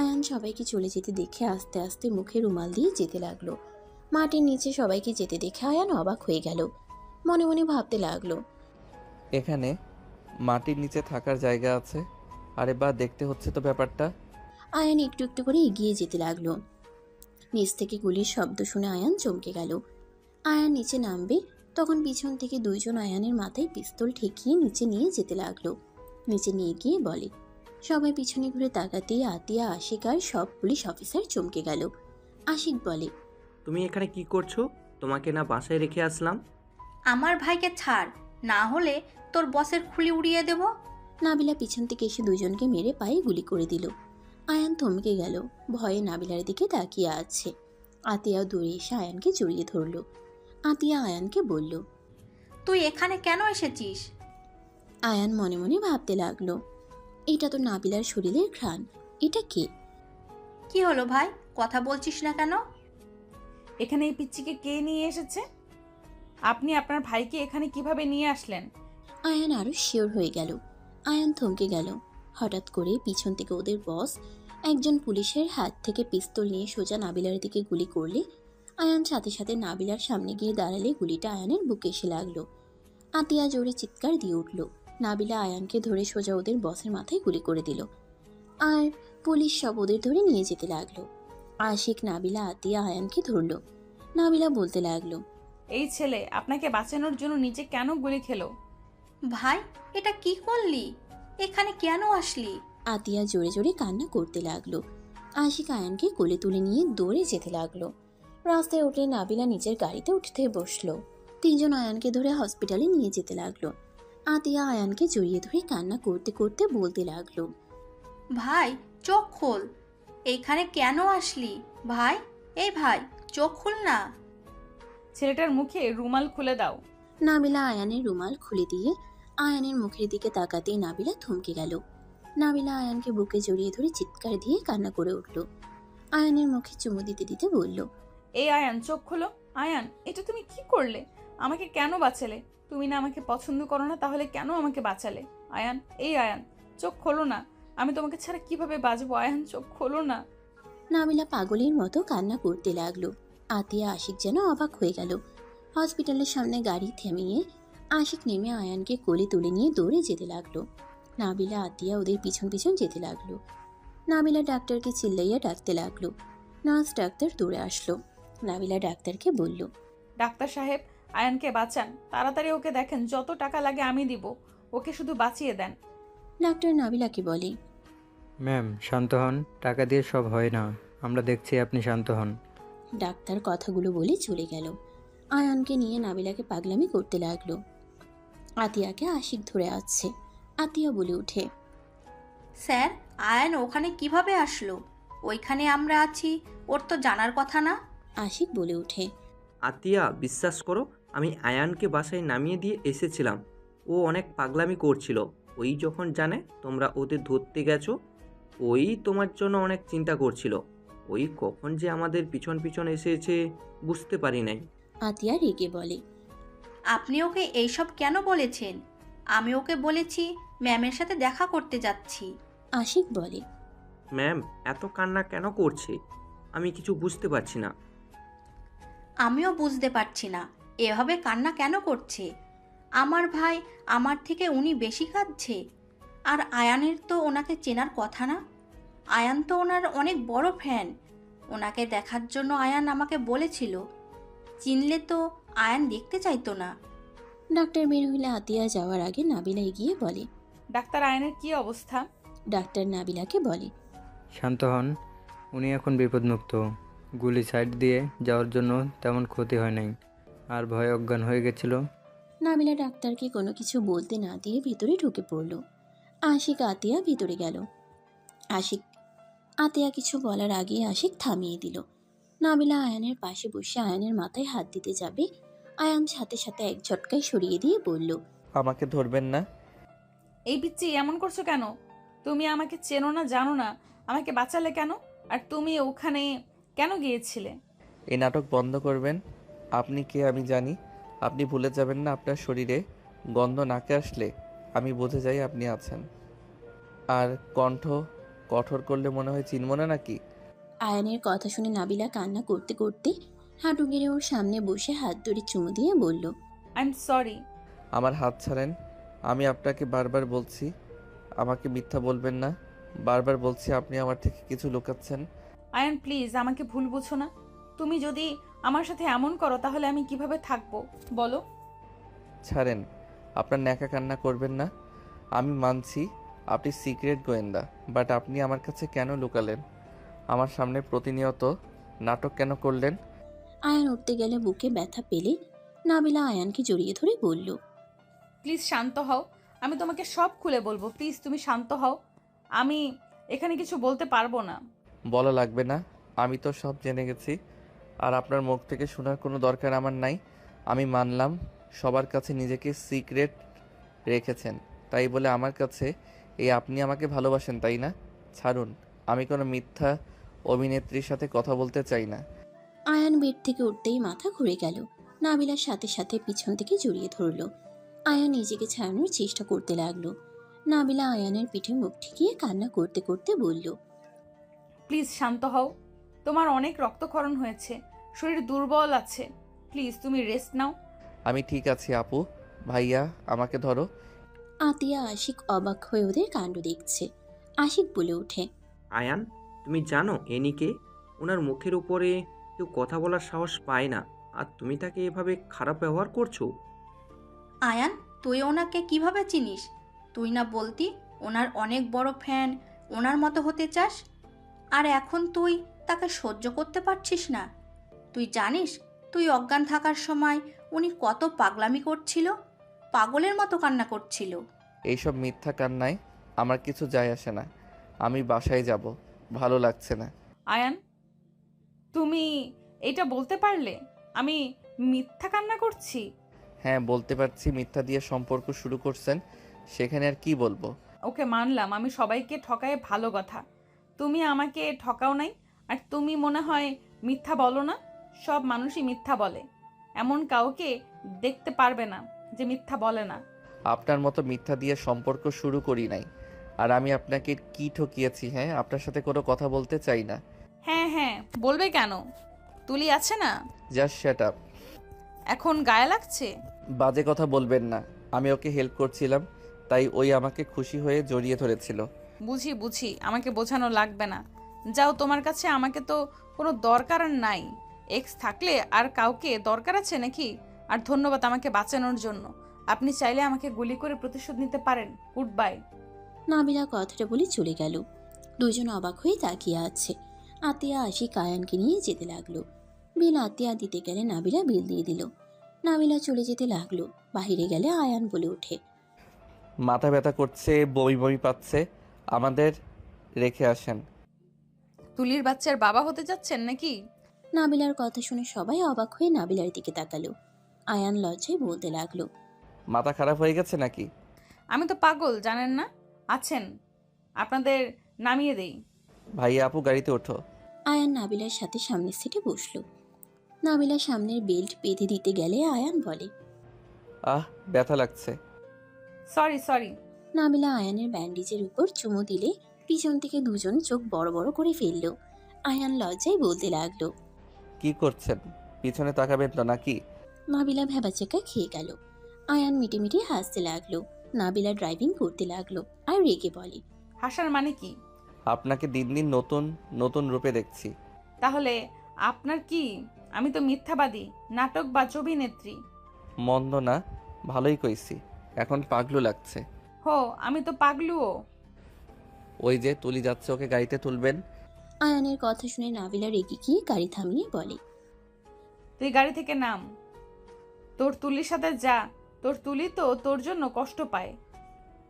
আয়ান সবাইকে চলে যেতে দেখে আস্তে আস্তে মুখে রুমাল দিয়ে যেতে লাগলো। মাটির নিচে সবাইকে যেতে দেখে আয়ান অবাক হয়ে গেল। মনে মনে ভাবতে লাগলো, এখানে মাটির নিচে থাকার জায়গা আছে? আরে বা, দেখতে হচ্ছে তো ব্যাপারটা। আয়ান একটু একটু করে এগিয়ে যেতে লাগলো। নিচ থেকে গুলির শব্দ শুনে আয়ান চমকে গেল। আয়ান নিচে নামবে তখন পিছন থেকে দুইজন আয়ানের মাথায় পিস্তল ঠেকিয়ে নিচে নিয়ে যেতে লাগলো। নিচে নিয়ে গিয়ে বলে, সবাই পিছনে ঘুরে তাকাতেই আতিয়া, আশিক আর সব পুলিশ অফিসার চমকে গেল। আশিক বলে, তুমি এখানে কি করছো? তোমাকে না বাসায় রেখে আসলাম? আমার ভাইকে ছাড়, না হলে তোর বসের খুলি উড়িয়ে দেব। নাবিলা পিছন থেকে এসে দুজনকে মেরে পায়ে গুলি করে দিল। আয়ান থমকে গেল, ভয়ে নাবিলার দিকে তাকিয়ে আছে। আতিয়াও দৌড়ে এসে আয়ানকে জড়িয়ে ধরল। আতিয়া আয়ানকে বলল, তুই এখানে কেন এসেছিস? আয়ান মনে মনে ভাবতে লাগলো, এটা তো নাবিলার শরীরের ঘ্রাণ, এটা কে? কি হলো ভাই, কথা বলছিস না কেন? এখানে এই পিচ্চিকে কে নিয়ে এসেছে? আপনি আপনার ভাইকে এখানে কিভাবে নিয়ে আসলেন? আয়ান আরো শিওর হয়ে গেল। আয়ান থমকে গেল। হঠাৎ করে পিছন থেকে ওদের বস একজন পুলিশের হাত থেকে পিস্তল নিয়ে সোজা নাবিলার দিকে গুলি করলে আয়ান সাথে সাথে নাবিলার সামনে গিয়ে দাঁড়ালে গুলিটা আয়ানের বুকে এসে লাগলো। আতিয়া জোরে চিৎকার দিয়ে উঠল। নাবিলা আয়ানকে ধরে সোজা ওদের বসের মাথায় গুলি করে দিল। আর পুলিশ সব ওদের ধরে নিয়ে যেতে লাগলো। আশিক, নাবিলা, আতিয়া আয়ানকে ধরল। নাবিলা বলতে লাগলো, এই ছেলে আপনাকে বাঁচানোর জন্য নিচে কেন গুলি খেলো? ভাই, এটা কি করলি? এখানে কেন আসলি? আতিয়া জোরে জোরে কান্না করতে লাগলো। আশিক আয়ানকে কোলে তুলে নিয়ে দৌড়ে যেতে লাগলো। রাস্তায় উঠে নাবিলা নিজের গাড়িতে উঠতে বসলো। তিনজন আয়ানকে ধরে হসপিটালে নিয়ে যেতে লাগলো। আতিয়া আয়ানকে জড়িয়ে ধরে কান্না করতে করতে বলতে লাগলো, ভাই, চোখ খোল। এইখানে কেন আসলি ভাই? এই ভাই, চোখ খুল না। ছেলেটার মুখে রুমাল খুলে দাও। নাবিলা আয়ানের রুমাল খুলে দিয়ে আয়ানের মুখের দিকে তাকাতেই নাবিলা থমকে গেল। নাবিলা আয়ানকে বুকে জড়িয়ে ধরে চিৎকার দিয়ে কান্না করে উঠল। আয়ানের মুখে চুমু দিতে দিতে বলল, এই আয়ান, চোখ খোলো। আয়ান, এটা তুমি কি করলে? আমাকে কেন বাঁচালে? তুমি না আমাকে পছন্দ করো না, তাহলে কেন আমাকে বাঁচালে? আয়ান, এই আয়ান, চোখ খোলো না। আমি তোমাকে ছাড়া কিভাবে বাঁচবো? আয়ান, চোখ খোলো না। নাবিলা পাগলের মতো কান্না করতে লাগলো। আতিয়া আশিক যেন অবাক হয়ে গেল। হসপিটালের সামনে গাড়ি থামিয়ে আশিক নেমে আয়ানকে কোলে তুলে নিয়ে দৌড়ে যেতে লাগলো। নাবিলা আতিয়া ওদের পিছন পিছন যেতে লাগলো। নাবিলা ডাক্তারকে চিল্লাইয়া ডাকতে লাগলো। নার্স ডাক্তার দৌড়ে আসলো। নাবিলা ডাক্তারকে বলল, ডাক্তার সাহেব, আয়ানকে বাঁচান, তাড়াতাড়ি ওকে দেখেন, যত টাকা লাগে আমি দিব, ওকে শুধু বাঁচিয়ে দেন। ডাক্তার নাবিলাকে বলে, ম্যাম শান্ত হন, টাকা দিয়ে সব হয় না, আমরা দেখছি, আপনি শান্ত হন। ডাক্তার কথাগুলো বলে চলে গেল। আয়ানকে নিয়ে নাবিলাকে পাগলামি করতে লাগলো। আতিয়াকে আশিক ধরে আসছে। আতিয়া বলে উঠে, স্যার, আয়ান ওখানে কিভাবে আসলো? ওইখানে আমরা আছি, ওর তো জানার কথা না। আশিক বলে উঠে, আতিয়া, বিশ্বাস করো, আমি আয়ানকে বাসায় নামিয়ে দিয়ে এসেছিলাম। ও অনেক পাগলামি করছিল। ওই যখন জানে তোমরা ওদের ধরতে গেছো, ওই তোমার জন্য অনেক চিন্তা করছিল। ওই কখন যে আমাদের পিছন পিছন এসেছে বুঝতে পারি নাই। আতিয়া রেগে বলে, আপনি ওকে এইসব কেন বলেছেন? আমি ওকে বলেছি ম্যামের সাথে দেখা করতে যাচ্ছি। আশিক বলে, ম্যাম এত কান্না কেন করছে? আমি কিছু বুঝতে পারছি না। আমিও বুঝতে পারছি না এভাবে কান্না কেন করছে। আমার ভাই আমার থেকে উনি বেশি কাঁদছে। আর আয়ানের তো ওনাকে চেনার কথা না। আয়ান তো ওনার অনেক বড় ফ্যান। ওনাকে দেখার জন্য আয়ান আমাকে বলেছিল। চিনলে তো আয়ান দেখতে চাইতো না। ডাক্তার বের হইলে আতিয়া যাওয়ার আগে নাবিলা এগিয়ে বলে, ডাক্তার, আয়ানের কি অবস্থা? ডাক্তার নাবিলাকে বলে, শান্ত হন, উনি এখন বিপদমুক্ত। গুলি সাইড দিয়ে যাওয়ার জন্য তেমন ক্ষতি হয় নাই, আর ভয়ে অজ্ঞান হয়ে গেছিল। নাবিলা ডাক্তারকে কোনো কিছু বলতে না দিয়ে ভিতরে ঢুকে পড়ল। আশিক আতিয়া ভিতরে গেল। আতিয়া কিছু বলার আগে আশিক থামিয়ে দিল। নাবিলা আয়ানের পাশে বসে আয়ানের মাথায় হাত দিতে যাবে, আয়ান সাথে সাথে এক ঝটকায় সরিয়ে দিয়ে বলল, আমাকে ধরবেন না। এই পিচ্চি, এমন করছো কেন? তুমি আমাকে চেনো না, জানো না, আমাকে বাঁচালে কেন? আর তুমি ওখানে কেন গিয়েছিলে? এই নাটক বন্ধ করবেন। আপনি কে আমি জানি। আপনি ভুলে যাবেন না আপনার শরীরে গন্ধ নাকে আসলে আমি বুঝে যাই আপনি আছেন। আর কণ্ঠ কঠোর করলে মনে হয় চিনব না নাকি? আয়ানের কথা শুনে নাবিলা কান্না করতে করতে হাঁটু গেড়ে ওর সামনে বসে হাত ধরে চুমু দিয়ে বলল, আই এম সরি। আমার হাত ছাড়েন। আমি আপনাকে বারবার বলছি আমাকে মিথ্যা বলবেন না। বারবার বলছি আপনি আমার থেকে কিছু লুকাচ্ছেন। আয়ান, প্লিজ আমাকে ভুল বুঝো না। তুমি যদি আমার সাথে এমন করো তাহলে আমি কিভাবে থাকবো বলো? ছাড়েন, আপনার ন্যাকা কান্না করবেন না। আমি মানছি আপনি সিক্রেট গোয়েন্দা, বাট আপনি আমার কাছে কেন লুকালেন? আমার সামনে প্রতিনিয়ত নাটক কেন করলেন? আয়ান উঠতে গেলে বুকে ব্যথা পেলে নাবিলা আয়ানকে জড়িয়ে ধরে বলল, প্লিজ শান্ত হও, আমি তোমাকে সব খুলে বলবো। প্লিজ তুমি শান্ত হও, আমি এখানে কিছু বলতে পারবো না। বলা লাগবে না, আমি তো সব জেনে গেছি। আর আপনার মুখ থেকে শোনার কোনো দরকার আমার নাই। আমি মানলাম সবার কাছে নিজেকে সিক্রেট রেখেছেন, তাই বলে আমার কাছে এই আপনি আমাকে ভালোবাসেন তাই না? ছাড়ুন, আমি কোনো মিথ্যা অভিনেত্রীর সাথে কথা বলতে চাই না। আয়ান বেড থেকে উঠতেই মাথা ঘুরে গেল। নাবিলার সাথে সাথে পিছন থেকে জড়িয়ে ধরল। আয়ান নিজেকে ছাড়ানোর চেষ্টা করতে লাগলো। নাবিলা আয়ানের পিঠে মুখ ঠেকিয়ে কান্না করতে করতে বলল, প্লিজ শান্ত হও, তোমার অনেক রক্তক্ষরণ হয়েছে, শরীর দুর্বল আছে, প্লিজ তুমি রেস্ট নাও। আমি ঠিক আছি আপু। ভাইয়া আমাকে ধরো। আতিয়া আশিক অবাক হয়ে ওদের কাণ্ড দেখছে। আশিক বলে ওঠে, আয়ান, তুমি জানো এনিকে? ওনার মুখের উপরে কেউ কথা বলার সাহস পায় না, আর তুমি তাকে এভাবে খারাপ ব্যবহার করছো। আয়ান, তুই ওনাকে কিভাবে চিনিস? তুই না বলতি ওনার অনেক বড় ফ্যান, ওনার মতো হতে চাস, আর এখন তুই তাকে সহ্য করতে পারছিস না। তুই জানিস তুই অজ্ঞান থাকার সময় উনি কত পাগলামি করছিল, পাগলের মতো কান্না করছিল। এইসব মিথ্যা কান্নায় আমার কিছু যায় আসে না। আমি বাসায় যাব, ভালো লাগছে না। আয়ান, তুমি এটা বলতে পারলে আমি মিথ্যা কান্না করছি? হ্যাঁ, বলতে পারছি। মিথ্যা দিয়ে সম্পর্ক শুরু করছেন, সেখানে আর কি বলবো। ওকে, মানলাম আমি সবাইকে ঠকায়, ভালো কথা। তুমি আমাকে ঠকাও নাই, আর তুমি মনে হয় মিথ্যা বলো না। সব মানুষই মিথ্যা বলে, এমন কাউকে দেখতে পারবে না যে মিথ্যা বলে না। আপনার মতো মিথ্যা দিয়ে সম্পর্ক শুরু করি নাই। আর আমি আপনাকে কি ঠকিয়েছি? হ্যাঁ, আপনার সাথে কোনো কথা বলতে চাই না। হ্যাঁ হ্যাঁ, বলবে কেন? তুলি আছে না? Just shut up. এখন গায়ে লাগছে? বাজে কথা বলবেন না। আমি ওকে হেল্প করছিলাম, তাই ওই আমাকে খুশি হয়ে জড়িয়ে ধরেছিল। বুঝি বুঝি, আমাকে বোঝানো লাগবে না। যাও, তোমার কাছে আমাকে তো কোনো দরকার নাই। এক্স থাকলে আর কাউকে দরকার আছে নাকি? আর ধন্যবাদ আমাকে বাঁচানোর জন্য। আপনি চাইলে আমাকে গুলি করে প্রতিশোধ নিতে পারেন। Good bye. নাবিলা কথাটা বলে চলে গেল। দুজন অবাক হয়ে তাকিয়ে আছে। আতিয়া আশিক আয়ানকে নিয়ে যেতে লাগলো। বিল আতিয়া দিতে গেলে নাবিলা বিল দিয়ে দিল। নাবিলা চলে যেতে লাগলো। বাহিরে গেলে আয়ান বলে ওঠে, মাথা ব্যথা করছে, বমি বমি পাচ্ছে, আমাদের রেখে আসেন। তুলির বাচ্চার বাবা হতে যাচ্ছেন নাকি? নাবিলার কথা শুনে সবাই অবাক হয়ে নাবিলার দিকে তাকালো। আয়ান লজ্জায় বলতে লাগলো, মাথা খারাপ হয়ে গেছে নাকি? আমি তো পাগল, জানেন না? আছেন, আপনাদের নামিয়ে দেই। ভাইয়া আপু, গাড়িতে ওঠো। আয়ান নাবিলার সাথে সামনের সিটে বসলো। নাবিলা সামনের বেল্ট বেঁধে দিতে গেলে আয়ান বলে, আহ, ব্যথা লাগছে। Sorry sorry. নাবিলা আয়ানের ব্যান্ডেজের উপর চুমু দিলে পিছন থেকে দুজন চোখ বড় বড় করে ফেলল। আয়ান লজ্জায় বলতে লাগলো, কি করছেন? পিছনে তাকাবেন তো নাকি? নাবিলা ভেবাচেকা খেয়ে গেল। আয়ান মিটে মিটে হাসতে লাগলো। নাবিলা ড্রাইভিং করতে লাগলো আর রেগে বলে, হাসার মানে কি? আপনাকে দিন দিন নতুন নতুন রূপে দেখছি। তাহলে আপনার কি? আমি তো মিথ্যাবাদী, নাটক বা অভিনেত্রী। মন্দ না, ভালোই কইছি। এখন পাগলু লাগছে। হো, আমি তো পাগলুও। ওই যে তুলি যাচ্ছে, ওকে গাড়িতে তুলবেন। আয়ানের কথা শুনে নাবিলা রেগে গিয়ে গাড়ি থামিয়ে বলে, তুই গাড়ি থেকে নাম, তোর তুলির সাথে যা। তোর তুলি তো তোর জন্য কষ্ট পায়।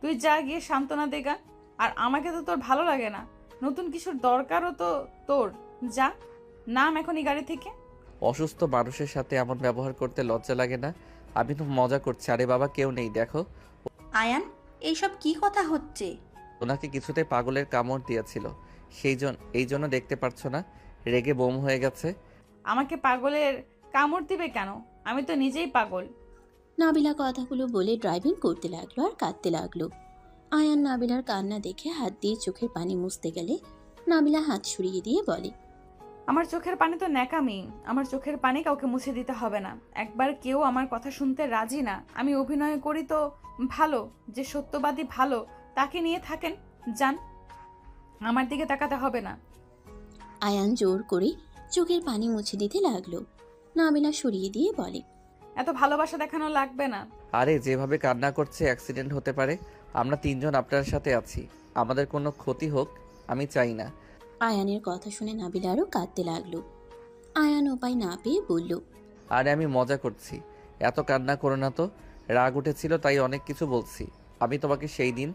তুই যা গিয়ে সান্ত্বনা দেগা। আর আমাকে তো তোর ভালো লাগে না, নতুন কিছুর দরকারও তো তোর। যা, নাম এখনই গাড়ি থেকে। অসুস্থ মানুষের সাথে এমন ব্যবহার করতে লজ্জা লাগে না? আমি তো মজা করছি। আরে বাবা, কেউ নেই, দেখো। আয়ান, এইসব কি কথা হচ্ছে? ওনাকে কিছুতে পাগলের কামড় দিয়েছিল, এই জন্য দেখতে পারছো না, রেগে বোম হয়ে গেছে। আমাকে পাগলের কামড় দিবে কেন? আমি তো নিজেই পাগল। নাবিলা কথাগুলো বলে ড্রাইভিং করতে লাগলো আর কাঁদতে লাগলো। আয়ান নাবিলার কান্না দেখে হাত দিয়ে চোখের পানি মুছতে গেলে নাবিলা হাত সরিয়ে দিয়ে বলে, আমার চোখের পানি তো ন্যাকামি। আমার চোখের পানি কাউকে মুছে দিতে হবে না। একবার কেউ আমার কথা শুনতে রাজি না। আমি অভিনয় করি তো ভালো, যে সত্যবাদী ভালো তাকে নিয়ে থাকেন। যান, আমার দিকে তাকাতে হবে না। আয়ান জোর করে চোখের পানি মুছে দিতে লাগলো। নাবিলা সরিয়ে দিয়ে বলে, এত ভালোবাসা দেখানো লাগবে না। আরে যেভাবে কান্না করছে অ্যাক্সিডেন্ট হতে পারে। আমরা তিনজন আপনার সাথে আছি, আমাদের কোনো ক্ষতি হোক আমি চাই না। আয়ানের কথা শুনে নাবিলা আরও কাঁদতে লাগলো। আয়ান উপায় না পেয়ে বলল, আরে আমি মজা করছি, এত কান্না করো না তো। রাগ উঠেছিল তাই অনেক কিছু বলছি। আমি তোমাকে সেই দিন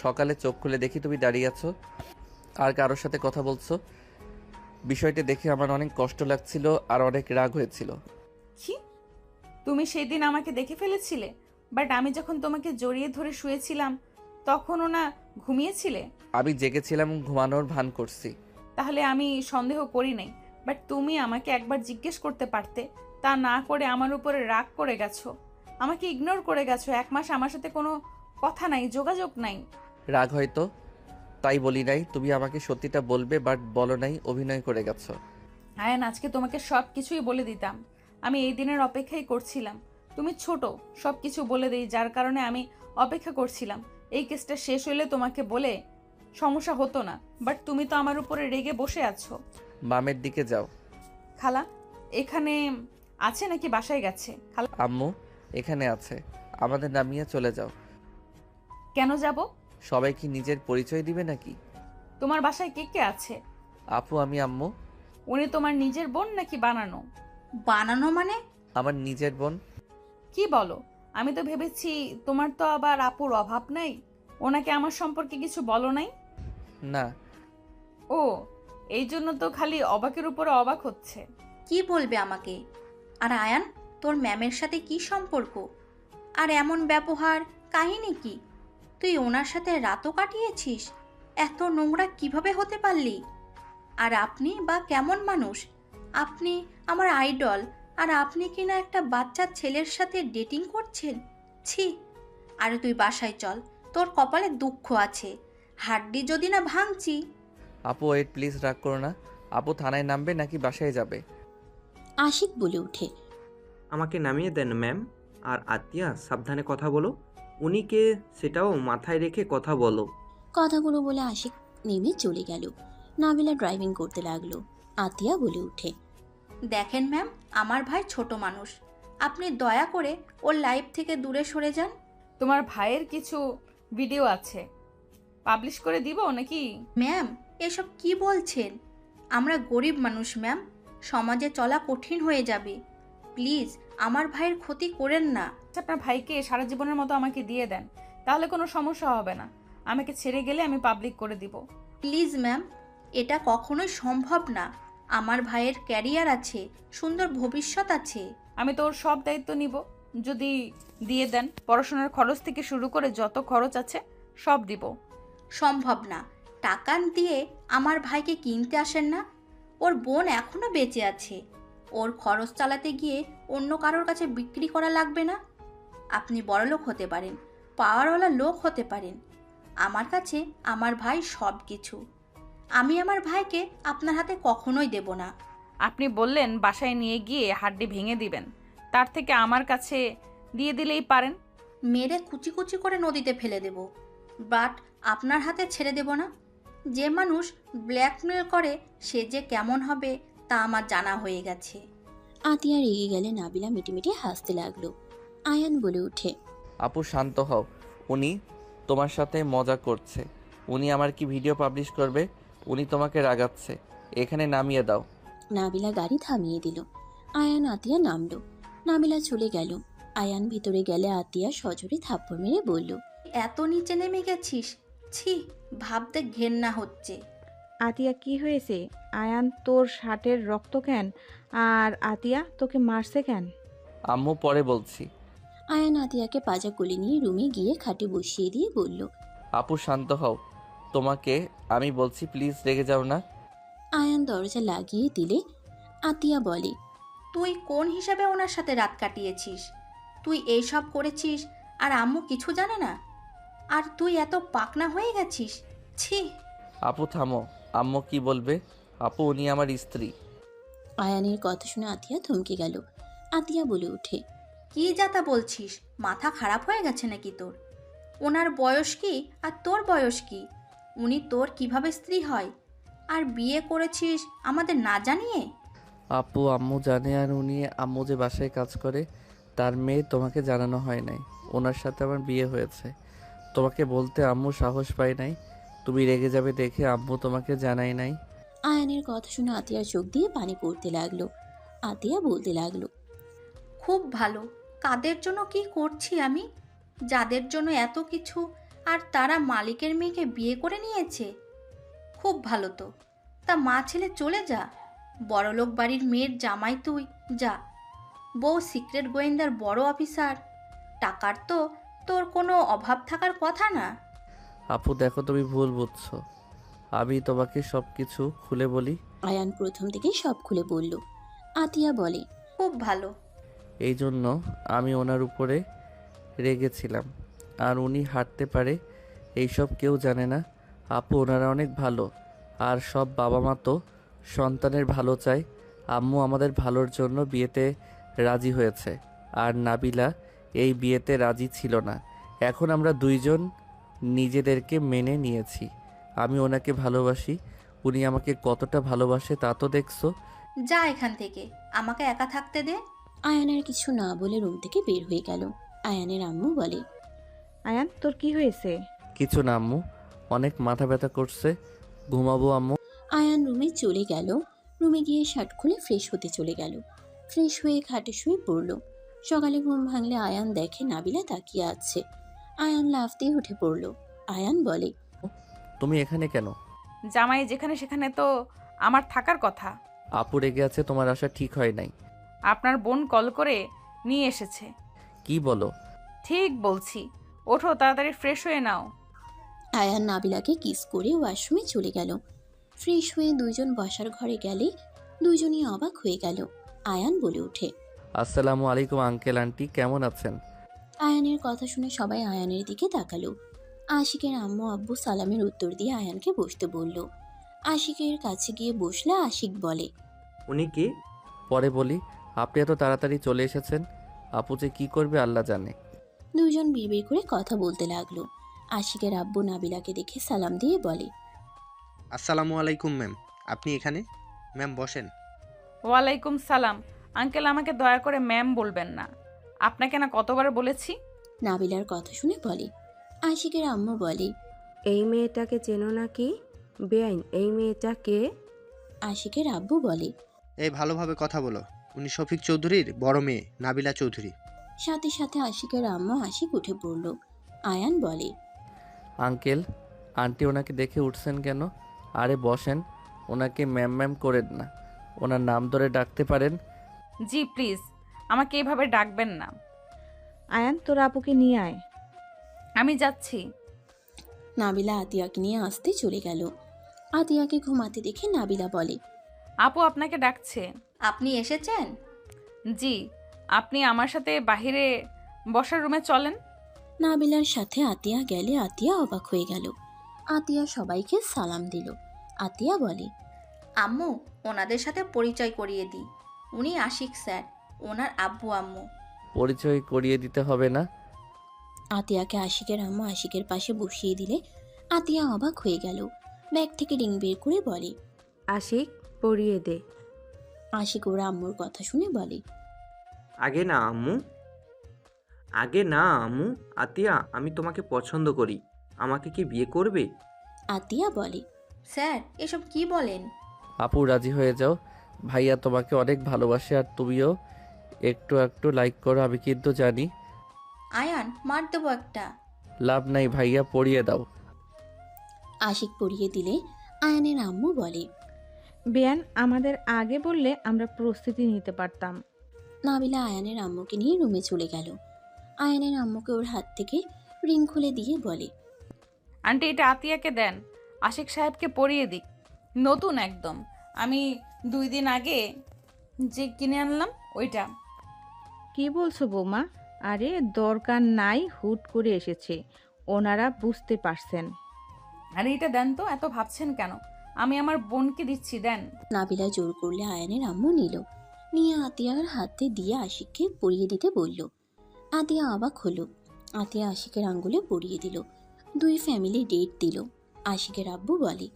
সকালে চোখ খুলে দেখি তুমি দাঁড়িয়ে আছো আর কারোর সাথে কথা বলছো। বিষয়টি দেখে আমার অনেক কষ্ট লাগছিল আর অনেক রাগ হয়েছিল। কি? তুমি সেই দিন আমাকে দেখে ফেলেছিলে? বাট আমি যখন তোমাকে জড়িয়ে ধরে শুয়েছিলাম তখনও না ঘুমিয়েছিলে? আমি জেগেছিলাম, ঘুমানোর ভান করছি। তাহলে আমি সন্দেহ করি নাই। বাট তুমি আমাকে একবার জিজ্ঞেস করতে পারতে। তা না করে আমার উপরে রাগ করে গেছো, আমাকে ইগনোর করে গেছো। 1 মাস আমার সাথে কোনো কথা নাই, যোগাযোগ নাই। রাগ হয়তো, তাই বলি নাই। তুমি আমাকে সত্যিটা বলবে, বাট বলো নাই, অভিনয় করে গেছো। আয়ান, আজকে তোমাকে সব কিছুই বলে দিতাম। আমি এই দিনের অপেক্ষাই করছিলাম। তুমি ছোট, সব কিছু বলে দিই, যার কারণে আমি অপেক্ষা করছিলাম। এই কেসটা শেষ হইলে তোমাকে বলে সমস্যা হতো না। বাট তুমি তো আমার উপরে রেগে বসে আছো। বামের দিকে যাও। খালা এখানে আছে নাকি বাসায় গেছে? খালা আম্মু এখানে আছে, আমাদের নামিয়ে চলে যাও। কেন যাব? সবাই কি নিজের পরিচয় দিবে নাকি? তোমার বাসায় কে কে আছে? আপু, আমি, আম্মু। উনি তোমার নিজের বোন নাকি বানানো? বানানো মানে? আমার নিজের বোন। কি বলো? আমি তো ভেবেছি তোমার তো আবার আপুর অভাব নাই, ওনাকে আমার সম্পর্কে কিছু বলো নাই। না। ও, এই জন্য তো খালি অবাকের উপরে অবাক হচ্ছে। কি বলবে আমাকে? আর আয়ান, তোর ম্যামের সাথে কি সম্পর্ক? আর এমন ব্যবহার, কাহিনী কি? তুই ওনার সাথে রাতও কাটিয়েছিস? এত নোংরা কিভাবে হতে পারলি? আর আপনি বা কেমন মানুষ? আপনি আমার আইডল, আর আপনি কিনা একটা বাচ্চা ছেলের সাথে ডেটিং করছেন? ছি! আরে তুই বাসায় চল, তোর কপালে দুঃখ আছে। হাড্ডি যদি না ভাঙছি। আপু ওয়েট, প্লিজ রাগ করো না। আপু থানায় নামবে নাকি বাসায় যাবে? আশিক বলে ওঠে। আমাকে নামিয়ে দেন ম্যাম। আর আতিয়া, সাবধানে কথা বলো। উনি কে সেটাও মাথায় রেখে কথা বলো। কথাগুলো বলে আশিক নেমে চলে গেল। নাবিলা ড্রাইভিং করতে লাগলো। আতিয়া বলে ওঠে। দেখেন ম্যাম, আমার ভাই ছোট মানুষ, আপনি দয়া করে ওর লাইফ থেকে দূরে সরে যান। তোমার ভাইয়ের কিছু ভিডিও আছে, পাবলিশ করে দিব নাকি? ম্যাম, এসব কি বলছেন? আমরা গরিব মানুষ ম্যাম, সমাজে চলা কঠিন হয়ে যাবে। প্লিজ আমার ভাইয়ের ক্ষতি করেন না। আপনার ভাইকে সারা জীবনের মতো আমাকে দিয়ে দেন, তাহলে কোনো সমস্যা হবে না। আমাকে ছেড়ে গেলে আমি পাবলিক করে দিব। প্লিজ ম্যাম, এটা কখনোই সম্ভব না। আমার ভাইয়ের ক্যারিয়ার আছে, সুন্দর ভবিষ্যৎ আছে। আমি তো ওর সব দায়িত্ব নিব যদি দিয়ে দেন। পড়াশোনার খরচ থেকে শুরু করে যত খরচ আছে সব দিব। সম্ভব না। টাকা দিয়ে আমার ভাইকে কিনতে আসেন না। ওর বোন এখনো বেঁচে আছে, ওর খরচ চালাতে গিয়ে অন্য কারোর কাছে বিক্রি করা লাগবে না। আপনি বড়লোক হতে পারেন, পাওয়ারওয়ালা লোক হতে পারেন, আমার কাছে আমার ভাই সব কিছু। আমি আমার ভাইকে আপনার হাতে কখনোই দেব না। আপনি বললেন বাসায় নিয়ে গিয়ে হাড্ডি ভেঙে দিবেন, তার থেকে আমার কাছে দিয়ে দিলেই পারেন। মেরে কুচি কুচি করে নদীতে ফেলে দেব, বাট আপনার হাতে ছেড়ে দেব না। যে মানুষ ব্ল্যাকমেল করে সে যে কেমন হবে তা আমার জানা হয়ে গেছে। আতিয়া রেগে গেলে নাবিলা মিটিমিটি হাসতে লাগলো। আয়ান বলে ওঠে। আপু শান্ত হও, উনি তোমার সাথে মজা করছে। উনি আমার কি ভিডিও পাবলিশ করবে? উনি তোমাকে রাগাচ্ছে। এখানে নামিয়ে দাও। নাবিলা গাড়ি থামিয়ে দিল। আয়ান আতিয়া নামলো। নাবিলা চলে গেল। আয়ান ভিতরে গেলে আতিয়া সজোরে থাপ্পড় মেরে বলল। এত নিচে নেমে গেছিস? ছি, ভাবতে ঘেন্না হচ্ছে। আতিয়া, কি হয়েছে? আয়ান তোর শার্টের রক্ত কেন? আর আতিয়া তোকে মারছে কেন? আম্মু পরে বলছি। আয়ান আতিয়াকে পাজা কোলে নিয়ে রুমে গিয়ে খাটে বসিয়ে দিয়ে বলল। আপু শান্ত হও, তোমাকে আমি বলছি, প্লিজ রেগে যাও না। আয়ান দরজা লাগিয়ে দিলে আতিয়া বলে। তুই কোন হিসাবে ওনার সাথে রাত কাটিয়েছিস? তুই এইসব করেছিস আর আম্মু কিছু জানে না? আর তুই এত পাকনা হয়ে গেছিস? ছি! আপু থামো, আম্মু কি বলবে? আপু উনি আমার স্ত্রী। আয়ানের কথা শুনে আতিয়া থমকে গেল। আতিয়া বলে ওঠে। কি যাতা বলছিস? মাথা খারাপ হয়ে গেছে নাকি তোর? ওনার বয়স কি আর তোর বয়স কি? উনি তোর কিভাবে স্ত্রী হয়? আর বিয়ে করেছিস আমাদের না জানিয়ে? আপু আম্মু জানে, আর উনি আম্মু যে বাসায় কাজ করে তার মেয়ে, তোমাকে জানানো হয় নাই। ওনার সাথে আমার বিয়ে হয়েছে, তোমাকে বলতে আম্মু সাহস পায় নাই। তুমি রেগে যাবে দেখে আম্মু তোমাকে জানাই নাই। আয়ানের কথা শুনে আতিয়ার চোখ দিয়ে পানি পড়তে লাগলো। আতিয়া বলতে লাগলো। খুব ভালো। কাদের জন্য কি করছি আমি? যাদের জন্য এত কিছু, আর তারা মালিকের মেয়েকে বিয়ে করে নিয়েছে। খুব ভালো তো। তা মা ছেলে চলে যা। বড়লোক বাড়ির মেয়ের জামাই তুই, যা। বউ সিক্রেট গোয়েন্দার বড় অফিসার। টাকার তো তোর কোনো অভাব থাকার কথা না। আপু দেখো, তুমি ভুল বুঝছো। আমি তোমাকে সব কিছু খুলে বলি। আয়ান প্রথম থেকেই সব খুলে বলল। আতিয়া বলে। খুব ভালো। এই জন্য আমি ওনার উপরে রেগেছিলাম। আর উনি হাঁটতে পারে এইসব কেউ জানে না। আপু ওনারা অনেক ভালো, আর সব বাবা মা তো সন্তানের ভালো চায়। আম্মু আমাদের ভালোর জন্য বিয়েতে রাজি হয়েছে, আর নাবিলা এই বিয়েতে রাজি ছিল না। এখন আমরা দুইজন নিজেদেরকে মেনে নিয়েছি। আমি ওনাকে ভালোবাসি, উনি আমাকে কতটা ভালোবাসে তা তো দেখছো। যা এখান থেকে, আমাকে একা থাকতে দে। আয়ানের কিছু না বলে রুম থেকে বের হয়ে গেল। আয়ানের আম্মু বলে, আয়ান তোর কি হয়েছে? কিছু না আম্মু, অনেক মাথা ব্যথা করছে, ঘুমাবো আম্মু। আয়ান রুমে চলে গেল। রুমে গিয়ে শার্ট খুলে ফ্রেশ হতে চলে গেল। ফ্রেশ হয়ে খাটে শুয়ে পড়ল। সকালে ঘুম ভাঙলে আয়ান দেখে নাবিলা তাকিয়ে আছে। আয়ান লাফ দিয়ে উঠে পড়ল। আয়ান বলে, তুমি এখানে কেন? জামাই যেখানে সেখানে তো আমার থাকার কথা। আপু রেগে আছে, তোমার আসা ঠিক হয় নাই। আপনার বোন কল করে নিয়ে এসেছে। কি বলো? ঠিক বলছি, ওঠো তাড়াতাড়ি ফ্রেশ হয়ে নাও। আয়ান নাবিলাকে কিস করে ওয়াশরুমে চলে গেল। ফ্রেশ হয়ে দুইজন বসার ঘরে গেলে দুইজনই অবাক হয়ে গেল। আয়ান বলে ওঠে, আসসালামু আলাইকুম আঙ্কেল আন্টি, কেমন আছেন? আয়ানের কথা শুনে সবাই আয়ানের দিকে তাকালো। আশিকের আম্মু আব্বু সালামের উত্তর দিয়ে আয়ানকে বসতে বলল। আশিকের কাছে গিয়ে বসলে আশিক বলে, উনি কে? পরে বলি, আপনি এত তাড়াতাড়ি চলে এসেছেন, আপু যে কি করবে আল্লাহ জানে। দুজন বিড়বিড় করে কথা বলতে লাগলো। আশিকের আব্বু নাবিলাকে দেখে সালাম দিয়ে বলে, আসসালামু আলাইকুম ম্যাম, আপনি এখানে? ম্যাম বসেন। ওয়ালাইকুম সালাম। আঙ্কেল, আমাকে দয়া করে ম্যাম বলবেন না, আপনাকে না কতবার বলেছি। নাবিলার কথা শুনে বলে। আশিকের আম্মু বলে, এই মেয়েটাকে চেনো নাকি? বেআইন, এই মেয়েটা কে? আশিকের আব্বু বলে, এই ভালোভাবে কথা বলো, উনি শফিক চৌধুরীর বড় মেয়ে নাবিলা চৌধুরী। সাথে সাথে আশিকের আম্মু আশিক উঠে পড়ল। আয়ান বলে, আঙ্কেল আন্টি ওনাকে দেখে উঠছেন কেন? আরে বসেন, ওনাকে ম্যাম ম্যাম করেন না, ওনার নাম ধরে ডাকতে পারেন। জি প্লিজ, আমাকে এভাবে ডাকবেন না। আয়ান তোর আপুকে নিয়ে আয়। আমি যাচ্ছি। নাবিলা আতিয়াকে নিয়ে আসতে চলে গেল। আতিয়াকে ঘুমাতে দেখে নাবিলা বলে, আপু আপনাকে ডাকছে। আপনি এসেছেন? জি, আপনি আমার সাথে বাহিরে বসার রুমে চলেন। নাবিলার সাথে আতিয়া গেলে আতিয়া অবাক হয়ে গেল। আতিয়া সবাইকে সালাম দিল। আতিয়া বলে, আম্মু, ওনাদের সাথে পরিচয় করিয়ে দিই। উনি আশিক স্যার, ওনার আব্বু আম্মু। পরিচয় করিয়ে দিতে হবে না। আতিয়াকে আশিকের আম্মু আশিকের পাশে বসিয়ে দিলে আতিয়া অবাক হয়ে গেল। ব্যাগ থেকে রিং বের করে বলে, আশিক, পরিয়ে দে। আশিক ওর আম্মুর কথা শুনে বলে, আগে না আম্মু, আগে না আম্মু। আতিয়া, আমি তোমাকে পছন্দ করি, আমাকে কি বিয়ে করবে? আতিয়া বলে, স্যার এসব কি বলেন? আপু রাজি হয়ে যাও, ভাইয়া তোমাকে অনেক ভালোবাসে, আর তুমিও একটু একটু লাইক করো, আমি কিন্তু জানি। আয়ান, মার দেবো একটা। লাভ নাই ভাইয়া, পড়িয়ে দাও। আশিক পরিয়ে দিলে আয়ানের আম্মু বলে, বেয়ান, আমাদের আগে বললে আমরা প্রস্তুতি নিতে পারতাম। নাবিলা আয়ানের আম্মুকে নিয়ে রুমে চলে গেল। আয়ানের আম্মুকে ওর হাত থেকে রিং খুলে দিয়ে বলে, আন্টি এটা আতিয়াকে দেন, আশিক সাহেবকে পরিয়ে দিক, নতুন একদম। আমি 2 দিন আগে যে কিনে আনলাম ওইটা। কি বলছো বৌমা? আরে দরকার নাই, হুট করে এসেছে, ওনারা বুঝতে পারছেন। আরে এটা দেন তো, এত ভাবছেন কেন? আমি আমার বোনকে দিচ্ছি, দেন। নাবিলা জোর করলে আয়ানের আম্মু নিল। নিয়ে আতিয়ার হাতে দিয়ে আশিককে পরিয়ে দিতে বলল। আতিয়া অবাক হলো। আতিয়া আশিকের আঙ্গুলে পরিয়ে দিল। 2 ফ্যামিলি ডেট দিল। আশিকের আব্বু বলে,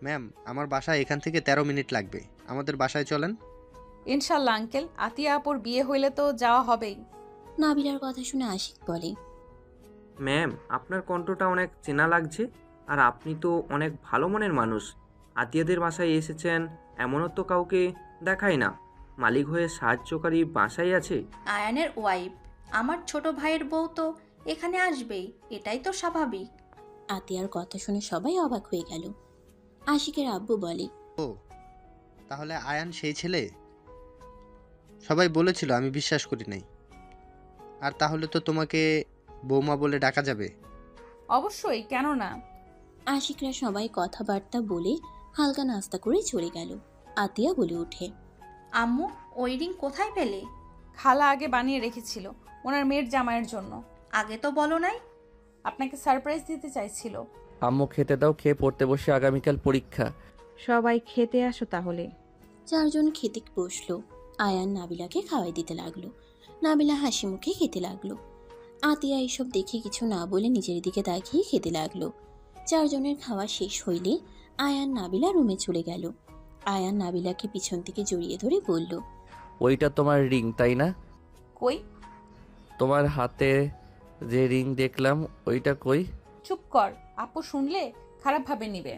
ম্যাম আমার বাসায় এখান থেকে 13 মিনিট লাগবে, আমাদের বাসায় চলেন। ইনশাল্লাহ আঙ্কেল, আতিয়া আপুর বিয়ে হইলে তো যাওয়া হবেই। নাবিলার কথা শুনে আশিক বলে, ম্যাম, আপনার কণ্ঠটা অনেক চেনা লাগছে, আর আপনি তো অনেক ভালো মনের মানুষ। আতিয়াদের বাসায় এসেছেন, এমনও তো কাউকে দেখায় না। মালিক হয়ে সাহায্যকারী বাসায় আছে। আয়ানের ওয়াইফ, আমার ছোট ভাইয়ের বউ তো এখানে আসবেই, এটাই তো স্বাভাবিক। আতিয়ার কথা শুনে সবাই অবাক হয়ে গেল। আশিকের আব্বু বলে, ও তাহলে আয়ান সেই ছেলে? সবাই বলেছিল, আমি বিশ্বাস করি নাই। আর তাহলে তো তোমাকে বৌমা বলে ডাকা যাবে? অবশ্যই, কেন না। আশিকরা সবাই কথাবার্তা বলে হালকা নাস্তা করে চলে গেল। আতিয়া বলে ওঠে, আম্মু, ওই রিং কোথায় পেলে? খালা আগে বানিয়ে রেখেছিল ওনার মেয়ের জামাইয়ের জন্য। আগে তো বলো নাই। আপনাকে সারপ্রাইজ দিতে চাইছিল। আম্মু খেতে দাও, খেয়ে পড়তে বসে, আগামীকাল পরীক্ষা। সবাই খেতে আসো তাহলে। 4 জন খেতে বসলো। আয়ান নাবিলাকে খাওয়াই দিতে লাগলো। নাবিলা হাসি মুখে খেতে লাগলো। আতিয়া এইসব দেখে কিছু না বলে নিজের দিকে তাকিয়ে খেতে লাগলো। 4 জনের খাওয়া শেষ হইলে আয়ান নাবিলা রুমে চলে গেল। আয়ান নাবিলাকে পিছন থেকে জড়িয়ে ধরে বলল, ওইটা তোমার রিং তাই না? কই? তোমার হাতে যে রিং দেখলাম ওইটা কই? চুপ কর, আপু শুনলে খারাপ ভাবে নিবে।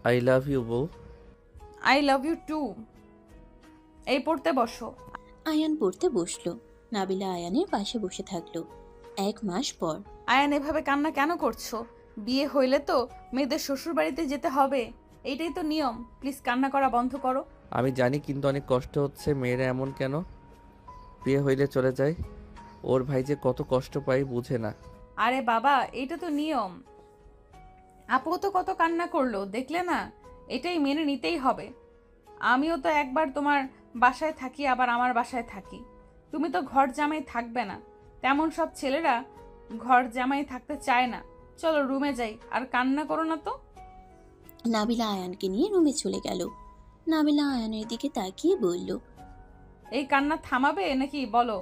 আই লাভ ইউ বউ। I love you too. এই পড়তে বসো। আয়ান পড়তে বসলো। নাবিলা আয়ানের পাশে বসে থাকলো। 1 মাস পর। আয়ান এভাবে কান্না কেন করছো? বিয়ে হইলে তো মেয়েদের শ্বশুর বাড়িতে যেতে হবে, এইটাই তো নিয়ম। প্লিজ কান্না করা বন্ধ করো। আমি জানি, কিন্তু অনেক কষ্ট হচ্ছে। মেয়েরা এমন কেন? বিয়ে হইলে চলে যায়। ওর ভাই যে কত কষ্ট পায় বুঝে না। আরে বাবা, এটা তো নিয়ম। আপু তো কত কান্না করলো দেখলে না? এটাই মেনে নিতেই হবে। আমিও তো একবার তোমার বাসায় থাকি, আবার আমার বাসায় থাকি। তুমি তো ঘর জামাই থাকবে না। তেমন সব ছেলেরা ঘর জামাই থাকতে চায় না। চলো রুমে যাই, আর কান্না করো না তো। নাবিলা আয়ানকে নিয়ে রুমে চলে গেল। নাবিলা আয়ানের দিকে তাকিয়ে বলল, এই কান্না থামাবে নাকি বলো?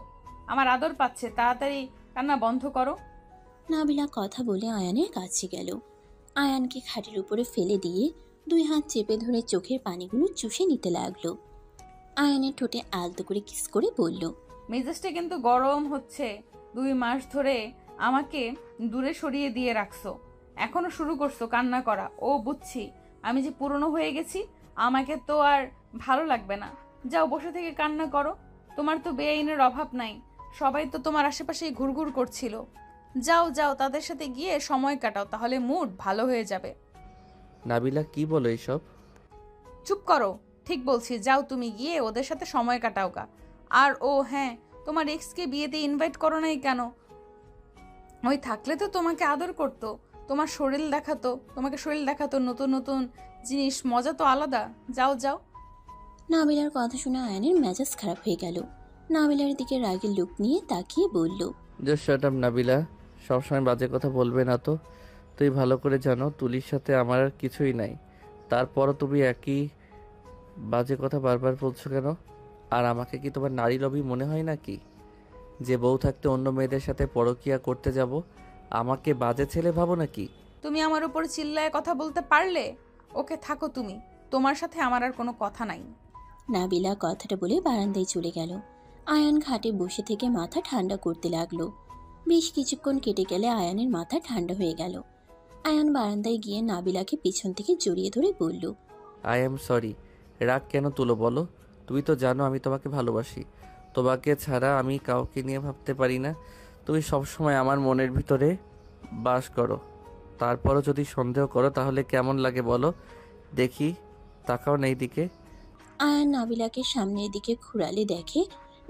আমার আদর পাচ্ছে, তাড়াতাড়ি কান্না বন্ধ করো। নাবিলা কথা বলে আয়ানের কাছে গেল। আয়ানকে খাটের উপরে ফেলে দিয়ে 2 হাত চেপে ধরে চোখের পানিগুলো চুষে নিতে লাগলো। আয়ানের ঠোঁটে আলতো করে কিস করে বলল, মেজাজটা কিন্তু গরম হচ্ছে। 2 মাস ধরে আমাকে দূরে সরিয়ে দিয়ে রাখছো, এখনো শুরু করছো কান্না করা। ও বুঝছি, আমি যে পুরনো হয়ে গেছি, আমাকে তো আর ভালো লাগবে না। যাও বসে থেকে কান্না করো। তোমার তো বেআইনের অভাব নাই, সবাই তো তোমার আশেপাশেই ঘুরঘুর করছিল। যাও যাও, তাদের সাথে গিয়ে সময় কাটাও, তাহলে মুড ভালো হয়ে যাবে। নাবিলা কি বলো এইসব? চুপ করো, ঠিক বলছি। যাও তুমি গিয়ে ওদের সাথে সময় কাটাও গা। আর ও হ্যাঁ, তোমার এক্সকে বিয়েতে ইনভাইট করো নাই কেন? ওই থাকলে তো তোমাকে আদর করতো, তোমার শরীর দেখাতো, তোমাকে শরীর দেখাতো, নতুন নতুন জিনিস, মজা তো আলাদা। যাও যাও। নাবিলার কথা শুনে আয়ানের মেজাজ খারাপ হয়ে গেল। নাবিলার দিকে রাগের লুক নিয়ে তাকিয়ে বলল, জাস্ট শাট আপ নাবিলা, সবসময় বাজে কথা বলবে না তো। তুই ভালো করে জানো তুলির সাথে আমার আর কিছুই নাই, তারপরও তুমি একই বাজে কথা বারবার বলছো কেন? আর আমাকে কি তোমার নারী লোভী মনে হয় নাকি, যে বউ থাকতে অন্য মেয়েদের সাথে পরকিয়া করতে যাব? আমাকে বাজে ছেলে ভাবো নাকি? তুমি আমার উপর চিল্লায় কথা বলতে পারলে? ওকে থাকো তুমি, তোমার সাথে আমার আর কোনো কথা নাই। নাবিলা কথাটা বলে বারান্দায় চলে গেল। আয়ান ঘাটে বসে থেকে মাথা ঠান্ডা করতে লাগলো। বেশ কিছুক্ষণ কেটে গেলে আয়ানের মাথা ঠান্ডা হয়ে গেল। আয়ান বারান্দায় গিয়ে নাবিলাকে পিছন থেকে জড়িয়ে ধরে বলল, আই এম সরি। রাগ কেন তুলো বলো? তুমি তো জানো আমি তোমাকে ভালোবাসি। তোমাকে ছাড়া আমি কাউকে নিয়ে ভাবতে পারি না। তুমি সবসময় আমার মনের ভিতরে বাস করো। তারপরও যদি সন্দেহ করো তাহলে কেমন লাগে বলো দেখি? তাকাও না এইদিকে। আয়ান নাবিলাকে সামনের দিকে ঘুরালে দেখে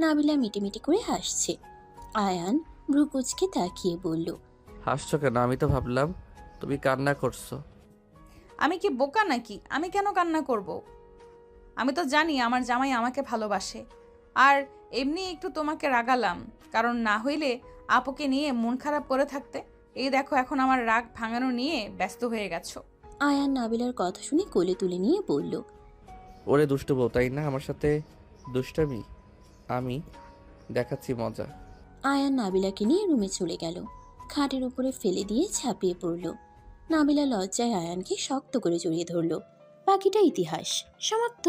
নাবিলা মিটিমিটি করে হাসছে। আয়ান ভ্রুকুচকে তাকিয়ে বলল, হাসছো কেন? আমি তো ভাবলাম তুমি কান্না করছো। আমি কি বোকা নাকি? আমি কেন কান্না করব? আমি তো জানি আমার জামাই আমাকে ভালোবাসে। আর এমনি একটু তোমাকে রাগালাম, কারণ না হইলে আপুকে নিয়ে মন খারাপ করে থাকতে। এই দেখো, এখন আমার রাগ ভাঙানো নিয়ে ব্যস্ত হয়ে গেছো। আয়ান নাবিলার কথা শুনে কোলে তুলে নিয়ে বলল, ওরে দুষ্টু বউ, তাই না? আমার সাথে দুষ্টামি? আমি দেখাচ্ছি মজা। আয়ান নাবিলাকে নিয়ে রুমে চলে গেল। খাটের উপরে ফেলে দিয়ে ঝাঁপিয়ে পড়ল। নাবিলা লজ্জায় আয়ানকে শক্ত করে জড়িয়ে ধরল। বাকিটা ইতিহাস। সমাপ্ত।